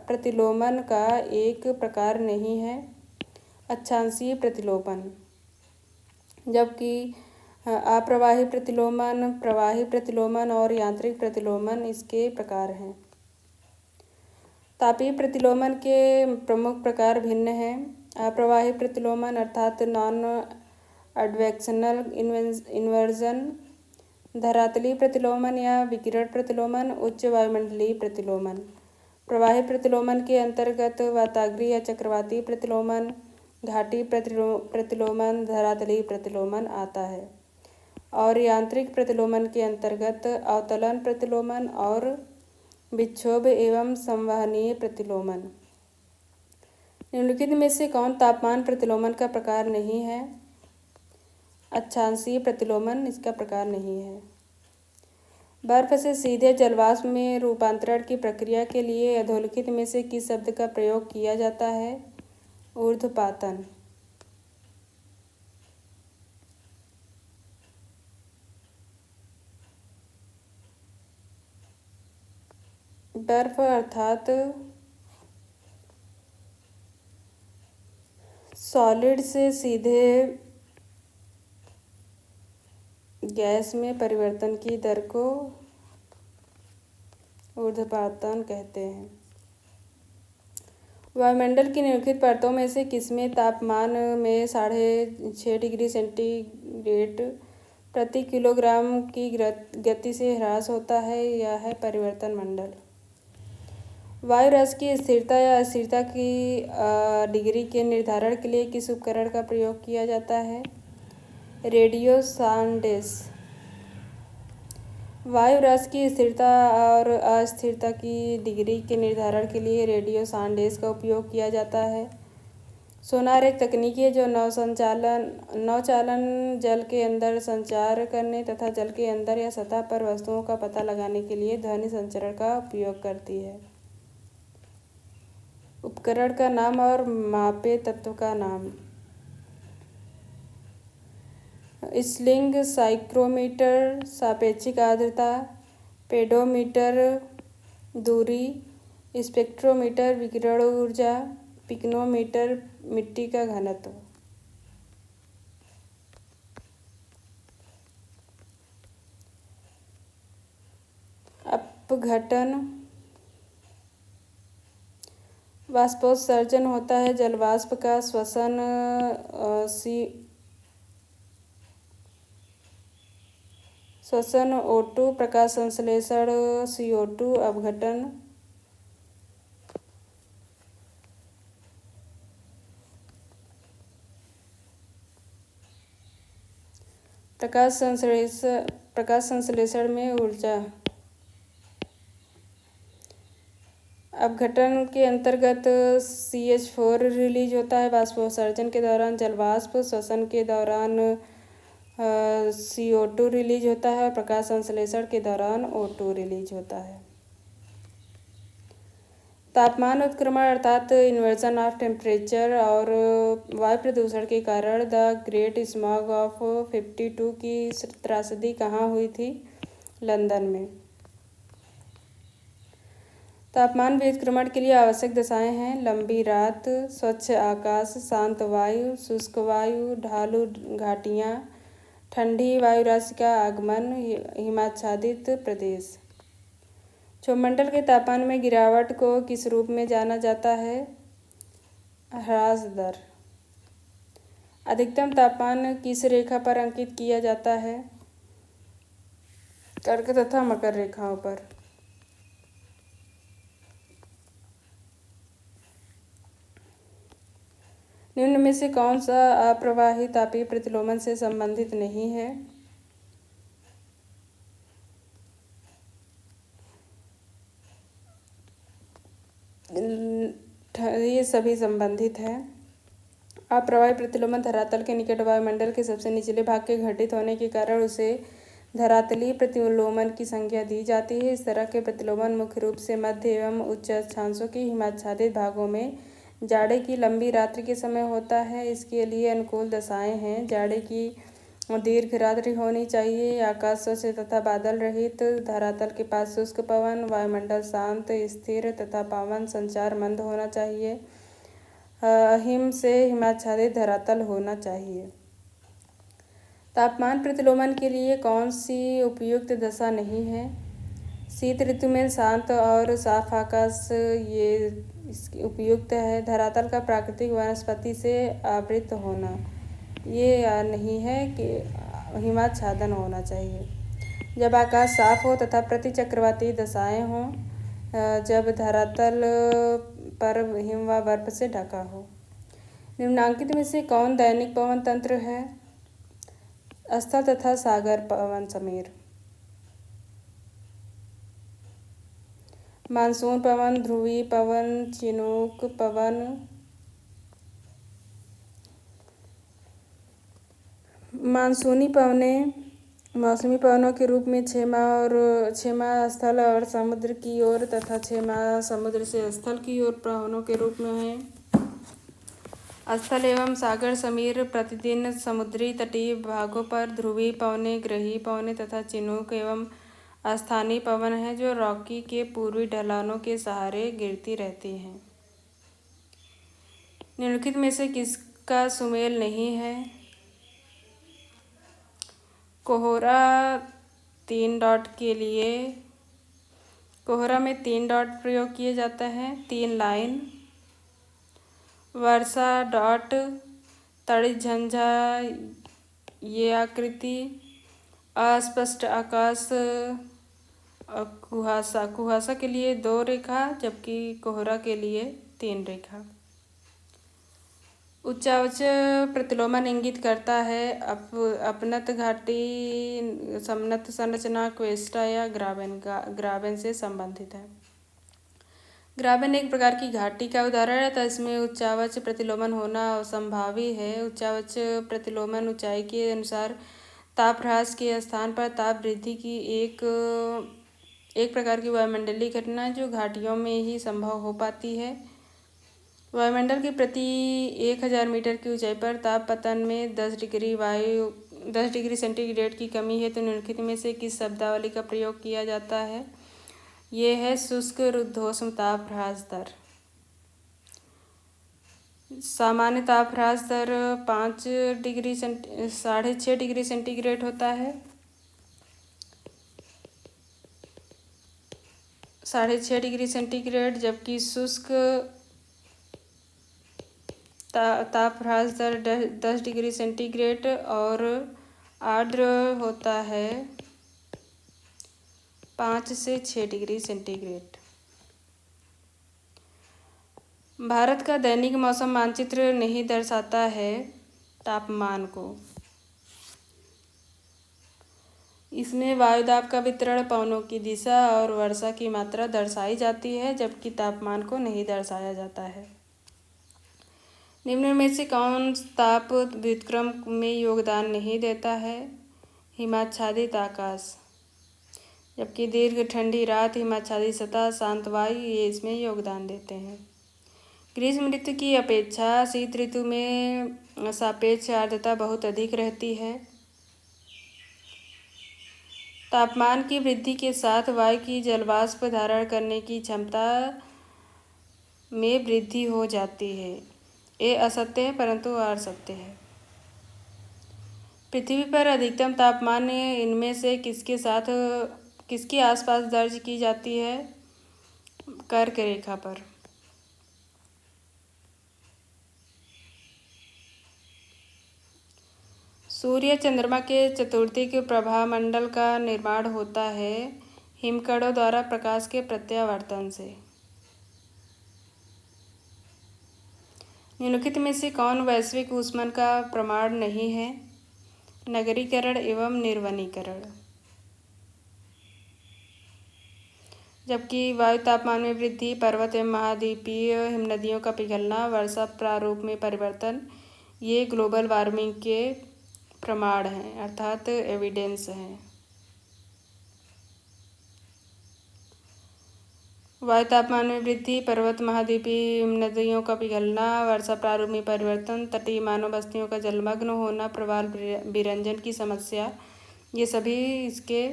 प्रतिलोमन का एक प्रकार नहीं है? अक्षांशीय प्रतिलोमन। जबकि अप्रवाही प्रतिलोमन, प्रवाही प्रतिलोमन और यांत्रिक प्रतिलोमन इसके प्रकार हैं। तापीय प्रतिलोमन के प्रमुख प्रकार भिन्न हैं। अप्रवाही प्रतिलोमन अर्थात नॉन एडवेक्शनल इन्वर्जन, धरातलीय प्रतिलोमन या विकिरण प्रतिलोमन, उच्च वायुमंडलीय प्रतिलोमन। प्रवाही प्रतिलोमन के अंतर्गत वाताग्रीय या चक्रवातीय प्रतिलोमन, घाटी प्रतिलोमन, धरातलीय प्रतिलोमन आता है और यांत्रिक प्रतिलोमन के अंतर्गत अवतलन प्रतिलोमन और विक्षोभ एवं संवहनीय प्रतिलोमन। निम्नलिखित में से कौन तापमान प्रतिलोमन का प्रकार नहीं है? अक्षांशीय प्रतिलोमन इसका प्रकार नहीं है। बर्फ से सीधे जलवाष्प में रूपांतरण की प्रक्रिया के लिए अधोलिखित में से किस शब्द का प्रयोग किया जाता है? ऊर्ध्वपातन। बर्फ अर्थात सॉलिड से सीधे गैस में परिवर्तन की दर को ऊर्ध्वपातन कहते हैं। वायुमंडल की निम्नलिखित परतों में से किसमें तापमान में 6.5 डिग्री सेंटीग्रेड प्रति किलोग्राम की गति से ह्रास होता है? यह है परिवर्तन मंडल। वायु रस की स्थिरता या अस्थिरता की डिग्री के निर्धारण के लिए किस उपकरण का प्रयोग किया जाता है? रेडियो सांडेस। वायु रस की स्थिरता और अस्थिरता की डिग्री के निर्धारण के लिए रेडियो सांडेस का उपयोग किया जाता है। सोनार एक तकनीक है जो नौचालन जल के अंदर संचार करने तथा जल के अंदर या सतह पर वस्तुओं का पता लगाने के लिए ध्वनि संचरण का उपयोग करती है। उपकरण का नाम और मापे तत्व का नाम। स्लिंग साइक्रोमीटर सापेक्षिक आर्द्रता, पेडोमीटर दूरी, स्पेक्ट्रोमीटर विकिरण ऊर्जा, पिक्नोमीटर मिट्टी का घनत्व। अपघटन वाष्पोत्सर्जन होता है। जलवाष्प का श्वसन O2, प्रकाश संश्लेषण CO2, अपघटन प्रकाश संश्लेषण में ऊर्जा। अपघटन के अंतर्गत CH4 रिलीज होता है। वाष्पोत्सर्जन के दौरान जलवाष्प, श्वसन के दौरान CO2 रिलीज होता है और प्रकाश संश्लेषण के दौरान O2 रिलीज होता है। तापमान उत्क्रमण अर्थात इन्वर्जन ऑफ टेम्परेचर और वायु प्रदूषण के कारण द ग्रेट स्मॉग ऑफ 52 की त्रासदी कहाँ हुई थी? लंदन में। तापमान व्युत्क्रमण के लिए आवश्यक दशाएं हैं: लंबी रात, स्वच्छ आकाश, शांत वायु, शुष्क वायु, ढालू घाटियाँ, ठंडी वायु राशि का आगमन, हिमाच्छादित प्रदेश। क्षोभमंडल के तापमान में गिरावट को किस रूप में जाना जाता है? ह्रास दर। अधिकतम तापमान किस रेखा पर अंकित किया जाता है? कर्क तथा मकर रेखाओं पर। निम्न में से कौन सा अप्रवाही तापीय प्रतिलोमन से संबंधित नहीं है? ये सभी संबंधित हैं। अप्रवाही प्रतिलोमन धरातल के निकट वायुमंडल के सबसे निचले भाग के घटित होने के कारण उसे धरातलीय प्रतिलोमन की संज्ञा दी जाती है। इस तरह के प्रतिलोमन मुख्य रूप से मध्य एवं उच्च अक्षांशों के हिमाच्छादित भागों में जाड़े की लंबी रात्रि के समय होता है। इसके लिए अनुकूल दशाएं हैं: जाड़े की दीर्घ रात्रि होनी चाहिए। आकाश स्वच्छ तथा बादल रहित, धरातल के पास शुष्क पवन, वायुमंडल शांत स्थिर तथा पवन संचार मंद होना चाहिए। हिम से हिमाच्छादित धरातल होना चाहिए। तापमान प्रतिलोमन के लिए कौन सी उपयुक्त दशा नहीं है? शीत ऋतु में शांत और साफ आकाश ये उपयुक्त है। धरातल का प्राकृतिक वनस्पति से आवृत होना ये नहीं है कि हिमाच्छादन होना चाहिए। जब आकाश साफ हो तथा प्रति चक्रवाती दशाएं हों, जब धरातल पर हिम व बर्फ से ढका हो। निम्नांकित में से कौन दैनिक पवन तंत्र है? स्थल तथा सागर पवन समीर। मानसून पवन, ध्रुवी पवन, चिनूक पवन, मानसूनी पवनें मौसमी पवनों के रूप में 6 माह स्थल और समुद्र की ओर तथा 6 माह समुद्र से स्थल की ओर पवनों के रूप में हैं। स्थल एवं सागर समीर प्रतिदिन समुद्री तटीय भागों पर, ध्रुवी पवनें, ग्रही पवनें तथा चिनूक एवं स्थानीय पवन हैं जो रॉकी के पूर्वी ढलानों के सहारे गिरती रहती हैं। निम्नलिखित में से किसका सुमेल नहीं है? कोहरा 3 डॉट के लिए कोहरा में 3 डॉट प्रयोग किए जाता है, 3 लाइन। वर्षा डॉट, तड़ित झंझा ये आकृति, अस्पष्ट आकाश, कुहासा के लिए 2 रेखा जबकि कोहरा के लिए 3 रेखा। उच्चावच प्रतिलोमन इंगित करता है अपनत घाटी समनत संरचना क्वेस्टा या ग्राबेन से संबंधित है। ग्राबेन एक प्रकार की घाटी का उदाहरण है तथा इसमें उच्चावच प्रतिलोमन होना असंभावी है। उच्चावच प्रतिलोमन ऊंचाई के अनुसार तापह्रास के स्थान पर ताप वृद्धि की एक प्रकार की वायुमंडलीय घटना जो घाटियों में ही संभव हो पाती है। वायुमंडल के प्रति 1000 मीटर की ऊंचाई पर ताप पतन में 10 डिग्री सेंटीग्रेड की कमी है तो निम्नलिखित में से किस शब्दावली का प्रयोग किया जाता है? ये है शुष्क रुद्धोष्म तापह्रास दर। सामान्य तापह्रास दर 6.5 डिग्री सेंटीग्रेड होता है। 6.5 डिग्री सेंटीग्रेड, जबकि शुष्क तापह्रास दर 10 डिग्री सेंटीग्रेड और आर्द्र होता है 5 से 6 डिग्री सेंटीग्रेड। भारत का दैनिक मौसम मानचित्र नहीं दर्शाता है तापमान को। इसमें वायुदाब का वितरण, पवनों की दिशा और वर्षा की मात्रा दर्शाई जाती है जबकि तापमान को नहीं दर्शाया जाता है। निम्न में से कौन ताप व्युत्क्रम में योगदान नहीं देता है? हिमाच्छादित आकाश, जबकि दीर्घ ठंडी रात, हिमाच्छादित सतह, शांत वायु ये इसमें योगदान देते हैं। ग्रीष्म ऋतु की अपेक्षा शीत ऋतु में सापेक्ष आर्द्रता बहुत अधिक रहती है। तापमान की वृद्धि के साथ वायु की जलवाष्प धारण करने की क्षमता में वृद्धि हो जाती है। ये असत्य है परंतु असत्य है। पृथ्वी पर अधिकतम तापमान इनमें से किसके आसपास दर्ज की जाती है? कर्क रेखा पर। सूर्य चंद्रमा के चतुर्दिक प्रभामंडल का निर्माण होता है हिमकणों द्वारा प्रकाश के प्रत्यावर्तन से। निम्नलिखित में से कौन वैश्विक ऊष्मन का प्रमाण नहीं है? नगरीकरण एवं निर्वनीकरण। जबकि वायु तापमान में वृद्धि, पर्वत एवं महाद्वीपीय हिमनदियों का पिघलना, वर्षा प्रारूप में परिवर्तन ये ग्लोबल वार्मिंग के प्रमाण हैं अर्थात एविडेंस हैं। वायु तापमान में वृद्धि, पर्वत महाद्वीपीय नदियों का पिघलना, वर्षा प्रारूप में परिवर्तन, तटीय मानव बस्तियों का जलमग्न होना, प्रवाल विरंजन की समस्या, ये सभी इसके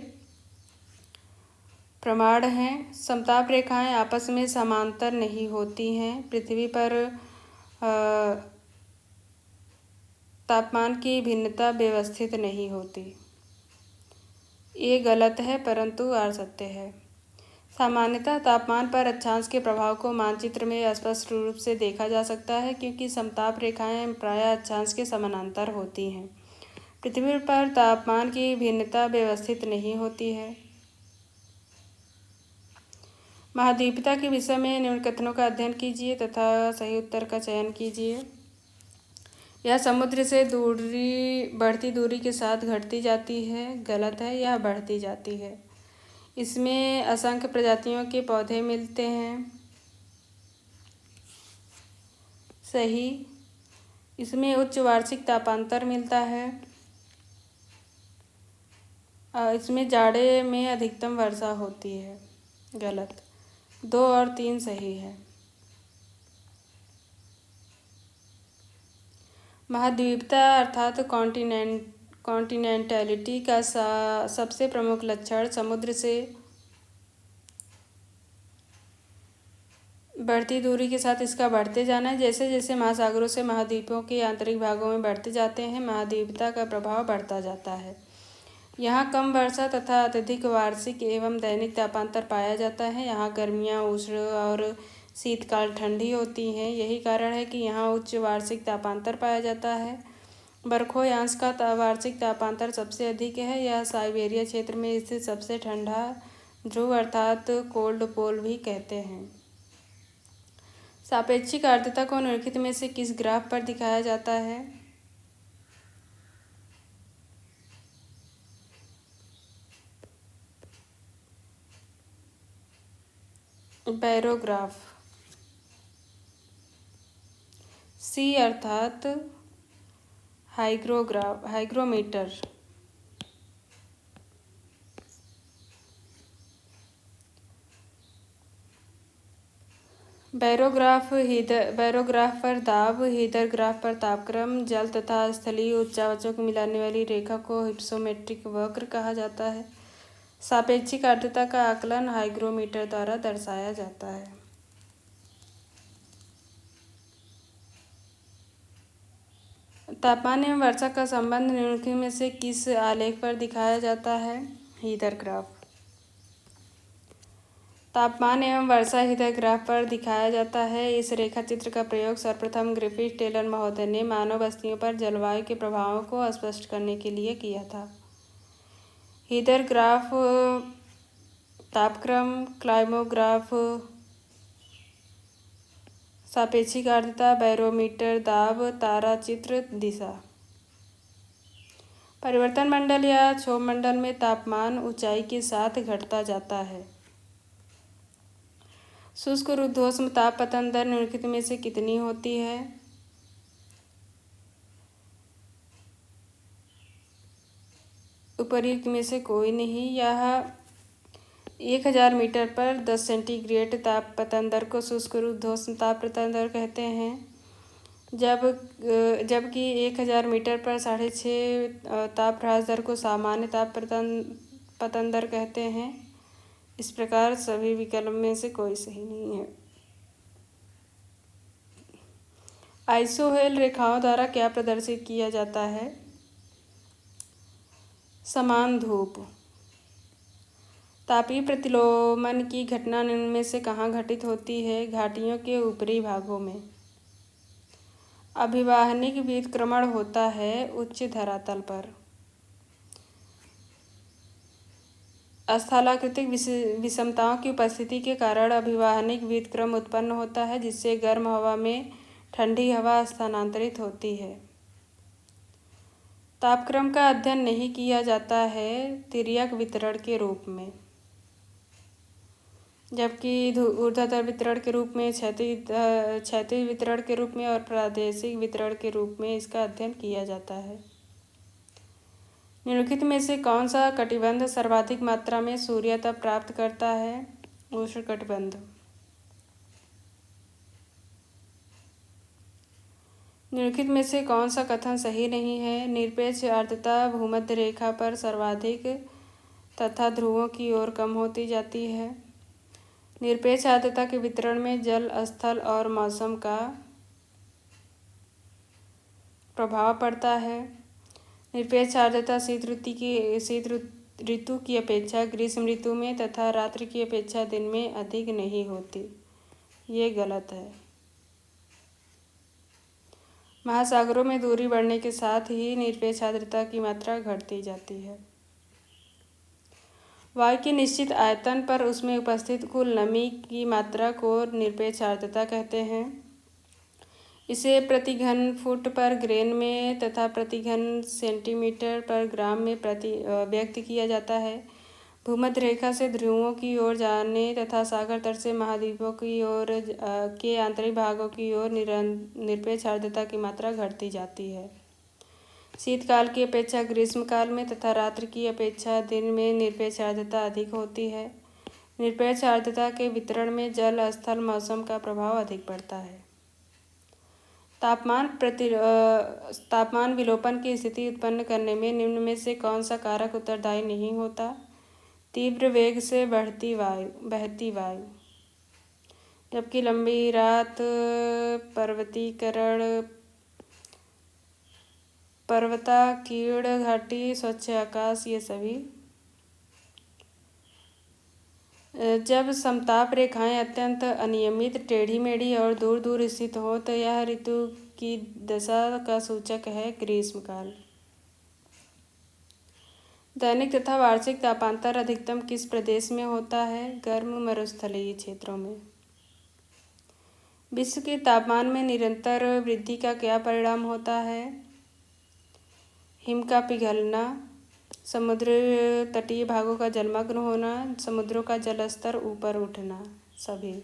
प्रमाण हैं। समताप रेखाएं आपस में समांतर नहीं होती हैं। पृथ्वी पर तापमान की भिन्नता व्यवस्थित नहीं होती। ये गलत है परंतु सत्य है। सामान्यतः तापमान पर अक्षांश के प्रभाव को मानचित्र में स्पष्ट रूप से देखा जा सकता है क्योंकि समताप रेखाएं प्रायः अक्षांश के समानांतर होती हैं। पृथ्वी पर तापमान की भिन्नता व्यवस्थित नहीं होती है। महाद्वीपता के विषय में निम्न कथनों का अध्ययन कीजिए तथा सही उत्तर का चयन कीजिए। यह समुद्र से बढ़ती दूरी के साथ घटती जाती है। गलत है, यह बढ़ती जाती है। इसमें असंख्य प्रजातियों के पौधे मिलते हैं। सही। इसमें उच्च वार्षिक तापांतर मिलता है। इसमें जाड़े में अधिकतम वर्षा होती है। गलत। 2 और 3 सही है। महाद्वीपता अर्थात कॉन्टिनेंटैलिटी का सबसे प्रमुख लक्षण समुद्र से बढ़ती दूरी के साथ इसका बढ़ते जाना है। जैसे जैसे महासागरों से महाद्वीपों के आंतरिक भागों में बढ़ते जाते हैं, महाद्वीपता का प्रभाव बढ़ता जाता है। यहाँ कम वर्षा तथा अत्यधिक वार्षिक एवं दैनिक तापांतर पाया जाता है। यहाँ गर्मियाँ उष्ण और शीतकाल ठंडी होती हैं। यही कारण है कि यहाँ उच्च वार्षिक तापांतर पाया जाता है। बरखोयांश का वार्षिक तापांतर सबसे अधिक है। यह साइबेरिया क्षेत्र में स्थित सबसे ठंडा ध्रुव अर्थात कोल्ड पोल भी कहते हैं। सापेक्षिक आर्द्रता को निम्नलिखित में से किस ग्राफ पर दिखाया जाता है? बैरोग्राफ। सी अर्थात हाइग्रोमीटर। बैरोग्राफ पर दाब, हीदर ग्राफ पर तापक्रम, जल तथा स्थलीय उच्चावचों को मिलाने वाली रेखा को हिप्सोमेट्रिक वक्र कहा जाता है। सापेक्षिक आर्द्रता का आकलन हाइग्रोमीटर द्वारा दर्शाया जाता है। तापमान एवं वर्षा का संबंध निम्नलिखित में से किस आलेख पर दिखाया जाता है? Heather graph. तापमान एवं वर्षा हीदर ग्राफ पर दिखाया जाता है। इस रेखा चित्र का प्रयोग सर्वप्रथम ग्रिफिथ टेलर महोदय ने मानव बस्तियों पर जलवायु के प्रभावों को स्पष्ट करने के लिए किया था। हीदर ग्राफ तापक्रम, क्लाइमोग्राफ सापेक्षिक आर्द्रता, बैरोमीटर दाब, तारा चित्र दिशा। परिवर्तन मंडल या क्षोभ मंडल में तापमान ऊंचाई के साथ घटता जाता है। शुष्क और ऊर्ध्वोष्म ताप पतन दर निम्नलिखित में से कितनी होती है? उपर्युक्त में से कोई नहीं। यह 1000 मीटर पर 10 सेंटीग्रेड ताप पतन दर को शुष्क और ऊर्ध्वोष्म ताप पतन दर कहते हैं, जबकि 1000 मीटर पर 6.5 ताप ह्रास दर को सामान्य ताप पतन दर कहते हैं। इस प्रकार सभी विकल्प में से कोई सही नहीं है। आइसोहेल रेखाओं द्वारा क्या प्रदर्शित किया जाता है? समान धूप। तापीय प्रतिलोमन की घटना निम्न में से कहाँ घटित होती है? घाटियों के ऊपरी भागों में। अभिवाहनिक व्युत्क्रमण होता है उच्च धरातल पर। स्थलाकृतिक विषमताओं की उपस्थिति के कारण अभिवाहनिक व्युत्क्रम उत्पन्न होता है, जिससे गर्म हवा में ठंडी हवा स्थानांतरित होती है। तापक्रम का अध्ययन नहीं किया जाता है तिर्यक वितरण के रूप में, जबकि ऊर्ध्वाधर वितरण के रूप में, क्षैतिज वितरण के रूप में और प्रादेशिक वितरण के रूप में इसका अध्ययन किया जाता है। निम्नलिखित में से कौन सा कटिबंध सर्वाधिक मात्रा में सूर्य ताप प्राप्त करता है? उष्णकटिबंध। निम्नलिखित में से कौन सा कथन सही नहीं है? निरपेक्ष आर्द्रता भूमध्य रेखा पर सर्वाधिक तथा ध्रुवों की ओर कम होती जाती है। निरपेक्ष आर्द्रता के वितरण में जल, स्थल और मौसम का प्रभाव पड़ता है। निरपेक्ष आर्द्रता शीत ऋतु की अपेक्षा ग्रीष्म ऋतु में तथा रात्रि की अपेक्षा दिन में अधिक नहीं होती। ये गलत है। महासागरों में दूरी बढ़ने के साथ ही निरपेक्ष आर्द्रता की मात्रा घटती जाती है। वायु के निश्चित आयतन पर उसमें उपस्थित कुल नमी की मात्रा को निरपेक्ष आर्द्रता कहते हैं। इसे प्रति घन फुट पर ग्रेन में तथा प्रति घन सेंटीमीटर पर ग्राम में व्यक्त किया जाता है। भूमध्य रेखा से ध्रुवों की ओर जाने तथा सागर तट से महाद्वीपों की ओर के आंतरिक भागों की ओर निरपेक्ष आर्द्रता की मात्रा घटती जाती है। शीतकाल की अपेक्षा ग्रीष्मकाल में तथा रात्रि की अपेक्षा दिन में निरपेक्ष आर्द्रता अधिक होती है। निरपेक्ष आर्द्रता के वितरण में जल, स्थल, मौसम का प्रभाव अधिक पड़ता है। तापमान विलोपन की स्थिति उत्पन्न करने में निम्न में से कौन सा कारक उत्तरदायी नहीं होता? तीव्र वेग से बहती वायु, जबकि लंबी रात, पर्वतीकरण, पर्वताकीर्ण घाटी, स्वच्छ आकाश, ये सभी। जब समताप रेखाएं अत्यंत अनियमित, टेढ़ी मेढ़ी और दूर दूर स्थित हो तो यह ऋतु की दशा का सूचक है। ग्रीष्मकाल। दैनिक तथा वार्षिक तापांतर अधिकतम किस प्रदेश में होता है? गर्म मरुस्थलीय क्षेत्रों में। विश्व के तापमान में निरंतर वृद्धि का क्या परिणाम होता है? हिम का पिघलना, समुद्र तटीय भागों का जलमग्न होना, समुद्रों का जलस्तर ऊपर उठना, सभी।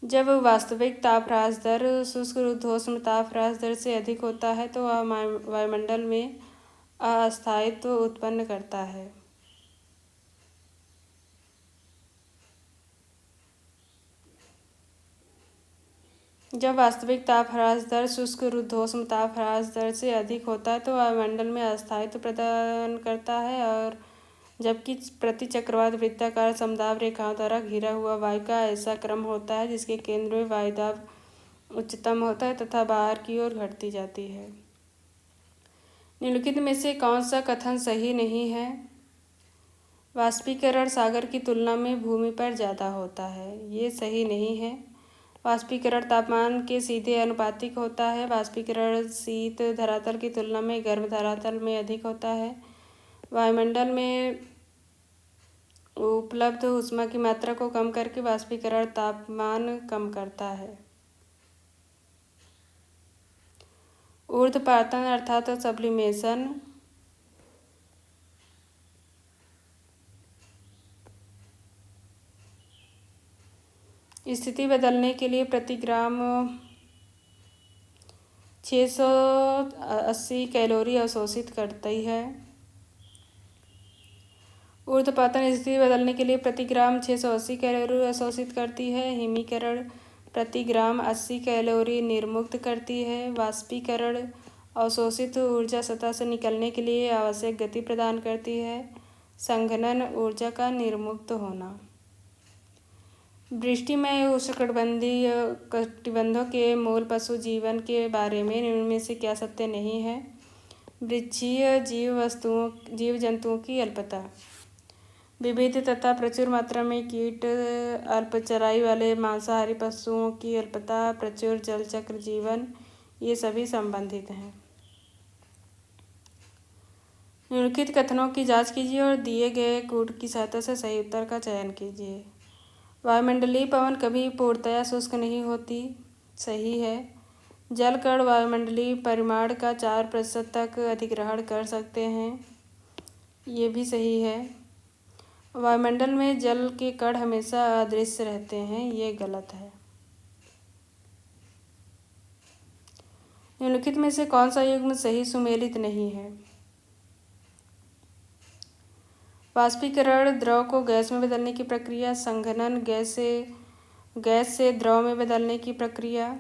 जब वास्तविक तापह्रास दर शुष्क ऊर्ध्वोष्ण तापह्रास दर से अधिक होता है तो वह वायुमंडल में अस्थायित्व उत्पन्न करता है। जब वास्तविक तापह्रास दर शुष्क ऊर्ध्वोष्ण तापह्रास दर से अधिक होता है तो वायुमंडल में अस्थायित्व प्रदान करता है, और जबकि प्रति चक्रवात वृत्ताकार समदाब रेखाओं द्वारा घिरा हुआ वायु का ऐसा क्रम होता है जिसके केंद्र में वायुदाब उच्चतम होता है तथा बाहर की ओर घटती जाती है। निम्नलिखित में से कौन सा कथन सही नहीं है? वाष्पीकरण सागर की तुलना में भूमि पर ज़्यादा होता है। ये सही नहीं है। वाष्पीकरण तापमान के सीधे अनुपातिक होता है। वाष्पीकरण शीत धरातल की तुलना में गर्म धरातल में अधिक होता है। वायुमंडल में उपलब्ध ऊष्मा की मात्रा को कम करके वाष्पीकरण तापमान कम करता है। ऊर्ध्वपातन अर्थात सब्लिमेशन स्थिति बदलने के लिए प्रति ग्राम 680 कैलोरी अवशोषित करती है। ऊर्ध्वपातन स्थिति बदलने के लिए प्रति ग्राम 680 कैलोरी अवशोषित करती है। हिमीकरण प्रति ग्राम 80 कैलोरी निर्मुक्त करती है। वाष्पीकरण अवशोषित ऊर्जा सतह से निकलने के लिए आवश्यक गति प्रदान करती है। संघनन ऊर्जा का निर्मुक्त होना। वृष्टिमय उष्णकटिबंधीय कटिबंधों के मूल पशु जीवन के बारे में निम्न में से क्या सत्य नहीं है? वृक्षीय जीव जंतुओं की अल्पता, विविध तथा प्रचुर मात्रा में कीट, अल्प चराई वाले मांसाहारी पशुओं की अल्पता, प्रचुर जलचक्र जीवन, ये सभी संबंधित हैं। निम्नलिखित कथनों की जांच कीजिए और दिए गए कोड की सहायता से सही उत्तर का चयन कीजिए। वायुमंडलीय पवन कभी पूर्णतया शुष्क नहीं होती। सही है। जलकण वायुमंडलीय परिमाण का 4% तक अधिग्रहण कर सकते हैं। ये भी सही है। वायुमंडल में जल के कण हमेशा अदृश्य रहते हैं। ये गलत है। निम्नलिखित में से कौन सा युग्म सही सुमेलित नहीं है? वाष्पीकरण द्रव को गैस में बदलने की प्रक्रिया, संघनन गैस से द्रव में बदलने की प्रक्रिया,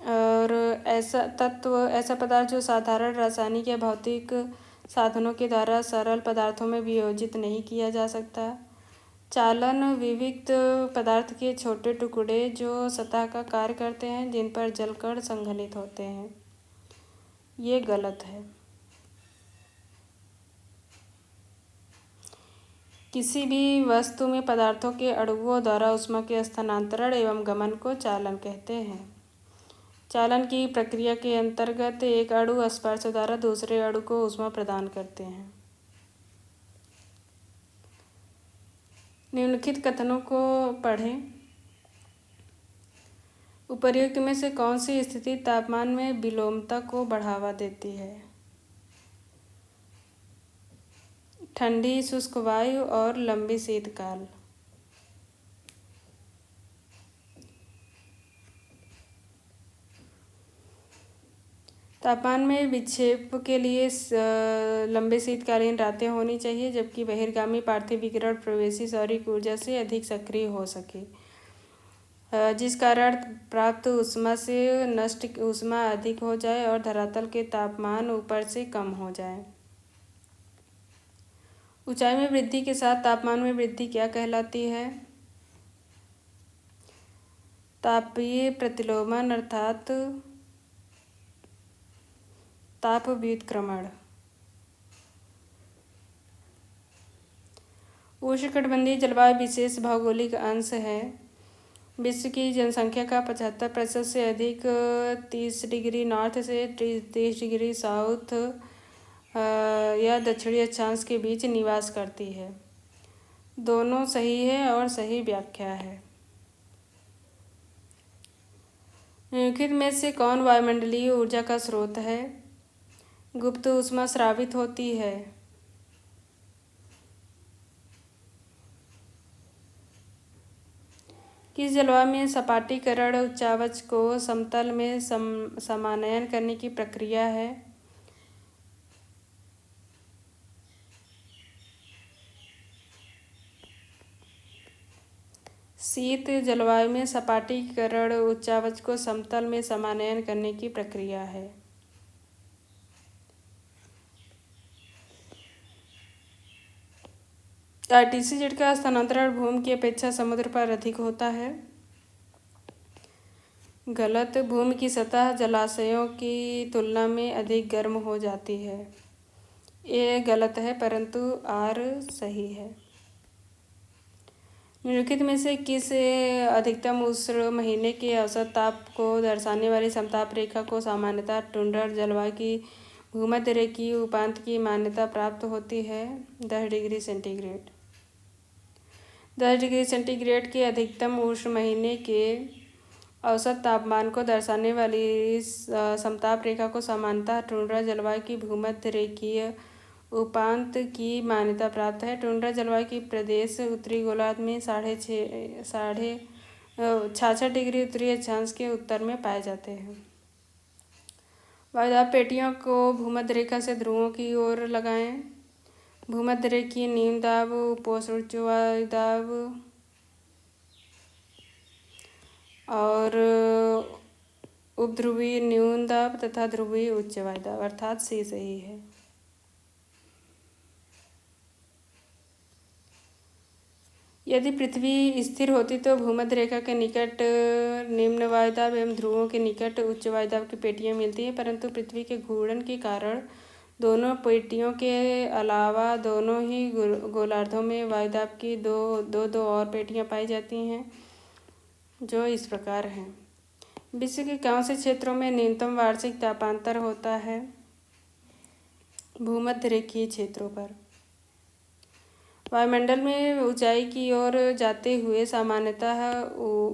और ऐसा पदार्थ जो साधारण रासायनिक या भौतिक साधनों के द्वारा सरल पदार्थों में वियोजित नहीं किया जा सकता। चालन विविक्त पदार्थ के छोटे टुकड़े जो सतह का कार्य करते हैं, जिन पर जलकण संघनित होते हैं। ये गलत है। किसी भी वस्तु में पदार्थों के अणुओं द्वारा ऊष्मा के स्थानांतरण एवं गमन को चालन कहते हैं। चालन की प्रक्रिया के अंतर्गत एक अणु स्पर्श द्वारा दूसरे अणु को ऊष्मा प्रदान करते हैं। निम्नलिखित कथनों को पढ़ें। उपर्युक्त में से कौन सी स्थिति तापमान में विलोमता को बढ़ावा देती है? ठंडी शुष्क वायु और लंबी शीतकाल। तापमान में विक्षेप के लिए लंबे शीतकालीन रातें होनी चाहिए, जबकि बहिर्गामी पार्थिव विकिरण प्रवेशी सौरिक ऊर्जा से अधिक सक्रिय हो सके, जिस कारण प्राप्त ऊष्मा से नष्ट ऊष्मा अधिक हो जाए और धरातल के तापमान ऊपर से कम हो जाए। ऊंचाई में वृद्धि के साथ तापमान में वृद्धि क्या कहलाती है? तापीय प्रतिलोमन अर्थात ताप व्युत्क्रमण। उष्णकटिबंधीय जलवायु विशेष भौगोलिक अंश है। विश्व की जनसंख्या का 75% से अधिक 30 डिग्री नॉर्थ से 30 डिग्री साउथ या दक्षिणी अक्षांश के बीच निवास करती है। दोनों सही है और सही व्याख्या है। निम्नलिखित में से कौन वायुमंडलीय ऊर्जा का स्रोत है? गुप्त ऊष्मा स्रावित होती है। किस जलवायु में सपाटीकरण उच्चावच को समतल में समानयन करने की प्रक्रिया है? शीत जलवायु में सपाटीकरण उच्चावच को समतल में समानयन करने की प्रक्रिया है। टार्टीसी का स्थानांतरण भूमि की अपेक्षा समुद्र पर अधिक होता है। गलत। भूमि की सतह जलाशयों की तुलना में अधिक गर्म हो जाती है। ये गलत है, परंतु आर सही है। निम्नलिखित में से किस अधिकतम उष्ण महीने के औसत ताप को दर्शाने वाली समताप रेखा को सामान्यतः टुंड्रा जलवायु की भूमध्य रेखीय उपांत की मान्यता प्राप्त होती है? 10 डिग्री सेंटीग्रेड। 10 डिग्री सेंटीग्रेड के अधिकतम उष्ण महीने के औसत तापमान को दर्शाने वाली समताप रेखा को सामान्यतः टुंड्रा जलवायु की भूमध्य रेखीय उपांत की मान्यता प्राप्त है। टुंड्रा जलवायु की प्रदेश उत्तरी गोलार्ध में 66 डिग्री उत्तरी अक्षांश के उत्तर में पाए जाते हैं। वायुदाब पेटियों को भूमध्य रेखा से ध्रुवों की ओर लगाएं। भूमध्य रेखीय न्यून दाब, उपोष्ण उच्च वायुदाब और उपध्रुवीय न्यून दाब तथा ध्रुवीय उच्च वायुदाब अर्थात सी सही है। यदि पृथ्वी स्थिर होती तो भूमध्य रेखा के निकट निम्न वायुदाब एवं ध्रुवों के निकट उच्च वायुदाब की पेटियां मिलती हैं, परंतु पृथ्वी के घूर्णन के कारण दोनों पेटियों के अलावा दोनों ही गोलार्धों में वायुदाब की दो और पेटियां पाई जाती हैं, जो इस प्रकार हैं। विश्व के कौन से क्षेत्रों में न्यूनतम वार्षिक तापांतर होता है? भूमध्य रेखीय क्षेत्रों पर। वायुमंडल में ऊंचाई की ओर जाते हुए सामान्यतः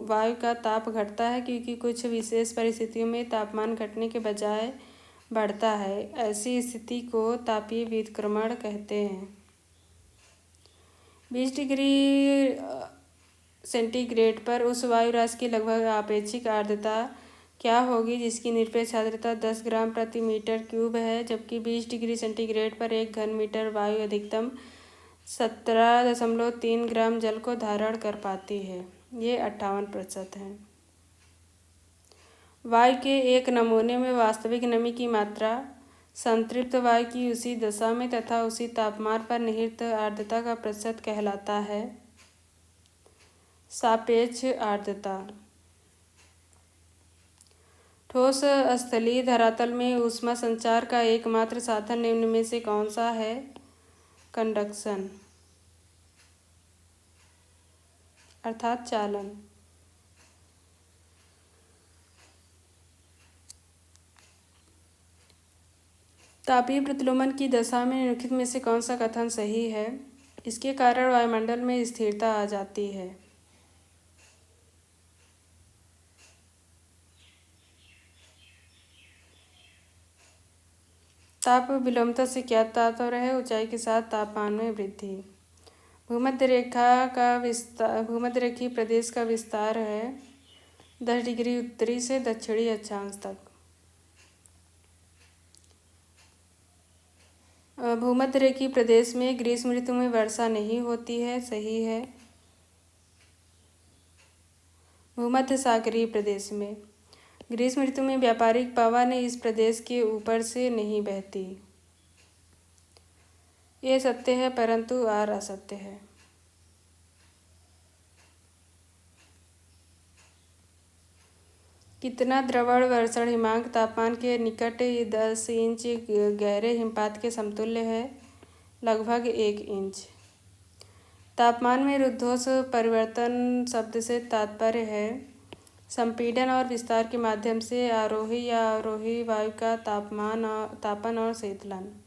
वायु का ताप घटता है, क्योंकि कुछ विशेष परिस्थितियों में तापमान घटने के बजाय बढ़ता है। ऐसी स्थिति को तापीय व्युत्क्रमण कहते हैं। 20 डिग्री सेंटीग्रेड पर उस वायु राशि की लगभग आपेक्षिक आर्द्रता क्या होगी जिसकी निरपेक्ष आर्द्रता 10 ग्राम प्रति मीटर क्यूब है, जबकि 20 डिग्री सेंटीग्रेड पर 1 घन मीटर वायु अधिकतम 17.3 ग्राम जल को धारण कर पाती है। ये 58% है। वायु के एक नमूने में वास्तविक नमी की मात्रा संतृप्त वायु की उसी दशा में तथा उसी तापमान पर निहित आर्द्रता का प्रतिशत कहलाता है। सापेक्ष आर्द्रता। ठोस स्थलीय धरातल में ऊष्मा संचार का एकमात्र साधन निम्न में से कौन सा है? कंडक्शन अर्थात चालन। तापीय प्रतिलोमन की दशा में निम्नलिखित में से कौन सा कथन सही है? इसके कारण वायुमंडल में स्थिरता आ जाती है। ताप विलोमता से क्या तात्पर्य है? ऊंचाई के साथ तापमान में वृद्धि। भूमध्य रेखीय प्रदेश का विस्तार है 10 डिग्री उत्तरी से दक्षिणी अक्षांश तक। भूमध्य रेखीय प्रदेश में ग्रीष्म ऋतु में वर्षा नहीं होती है। सही है। भूमध्य सागरीय प्रदेश में ग्रीष्म ऋतु में व्यापारिक पवन इस प्रदेश के ऊपर से नहीं बहती। ये सत्य है परंतु और असत्य है। कितना द्रवण वर्षण हिमांक तापमान के निकट 10 इंच गहरे हिमपात के समतुल्य है? लगभग 1 इंच। तापमान में रुद्धोष परिवर्तन शब्द से तात्पर्य है संपीड़न और विस्तार के माध्यम से आरोही या अवरोही वायु का तापन और शीतलन।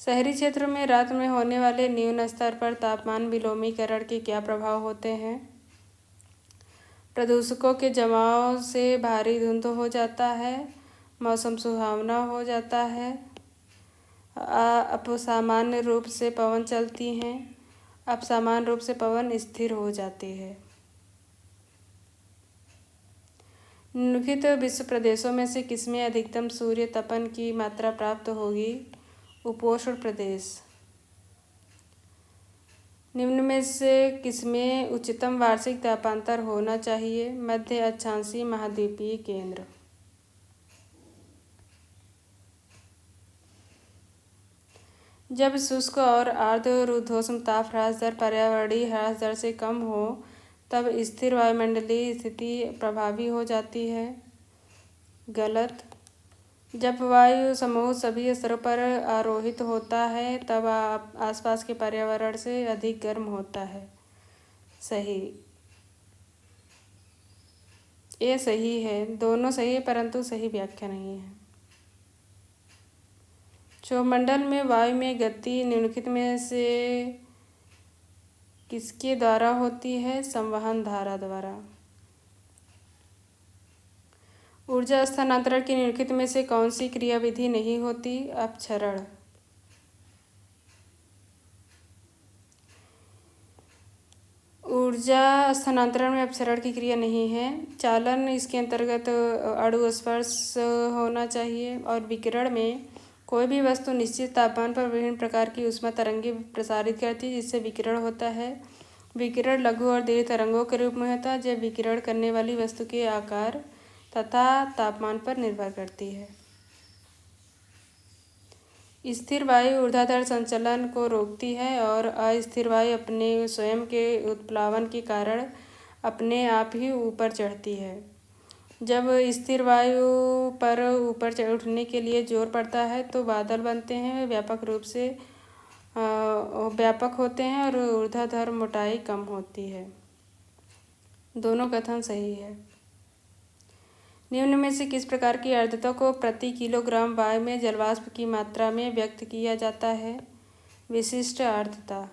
शहरी क्षेत्रों में रात में होने वाले न्यून स्तर पर तापमान विलोमीकरण के क्या प्रभाव होते हैं? प्रदूषकों के जमाव से भारी धुंध हो जाता है, मौसम सुहावना हो जाता है, असामान्य रूप से पवन चलती हैं, असामान्य रूप से पवन स्थिर हो जाती है। निम्नलिखित विश्व प्रदेशों में से किसमें अधिकतम सूर्य तपन की मात्रा प्राप्त होगी? उपोष्ण प्रदेश। निम्न में से किसमें उच्चतम वार्षिक तापांतर होना चाहिए? मध्य अक्षांशीय महाद्वीपीय केंद्र। जब शुष्क और आर्द्र रुद्धोष्म ताप ह्रास दर पर्यावरणीय ह्रास दर से कम हो तब स्थिर वायुमंडलीय स्थिति प्रभावी हो जाती है। गलत। जब वायु समूह सभी स्तरों पर आरोहित होता है तब आसपास के पर्यावरण से अधिक गर्म होता है। सही। ये सही है। दोनों सही है परंतु सही व्याख्या नहीं है। क्षोभमंडल में वायु में गति निम्नलिखित में से किसके द्वारा होती है? संवहन धारा द्वारा। ऊर्जा स्थानांतरण की निम्नलिखित में से कौन सी क्रियाविधि नहीं होती? अपक्षरण। ऊर्जा स्थानांतरण में अपक्षरण की क्रिया नहीं है। चालन इसके अंतर्गत अणु स्पर्श होना चाहिए। और विकिरण में कोई भी वस्तु निश्चित तापमान पर विभिन्न प्रकार की ऊष्मा तरंगें प्रसारित करती है जिससे विकिरण होता है। विकिरण लघु और दीर्घ तरंगों के रूप में होता है जब विकिरण करने वाली वस्तु के आकार तथा तापमान पर निर्भर करती है। स्थिर वायु ऊर्ध्वाधर संचलन को रोकती है और अस्थिर वायु अपने स्वयं के उत्प्लावन के कारण अपने आप ही ऊपर चढ़ती है। जब स्थिर वायु पर ऊपर उठने के लिए जोर पड़ता है तो बादल बनते हैं, व्यापक होते हैं और ऊर्ध्वाधर मोटाई कम होती है। दोनों कथन सही है। निम्न में से किस प्रकार की आर्द्रता को प्रति किलोग्राम वायु में जलवाष्प की मात्रा में व्यक्त किया जाता है? विशिष्ट आर्द्रता।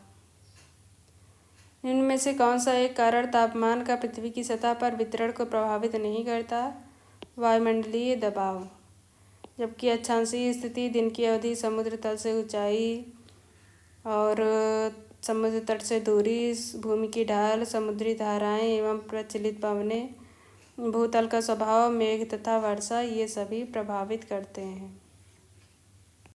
निम्न में से कौन सा एक कारण तापमान का पृथ्वी की सतह पर वितरण को प्रभावित नहीं करता? वायुमंडलीय दबाव। जबकि अक्षांशीय स्थिति दिन की अवधि समुद्र तल से ऊंचाई और समुद्र तट से दूरी, भूमि की ढाल, समुद्री धाराएं एवं प्रचलित पवनें, भूतल का स्वभाव, मेघ तथा वर्षा ये सभी प्रभावित करते हैं।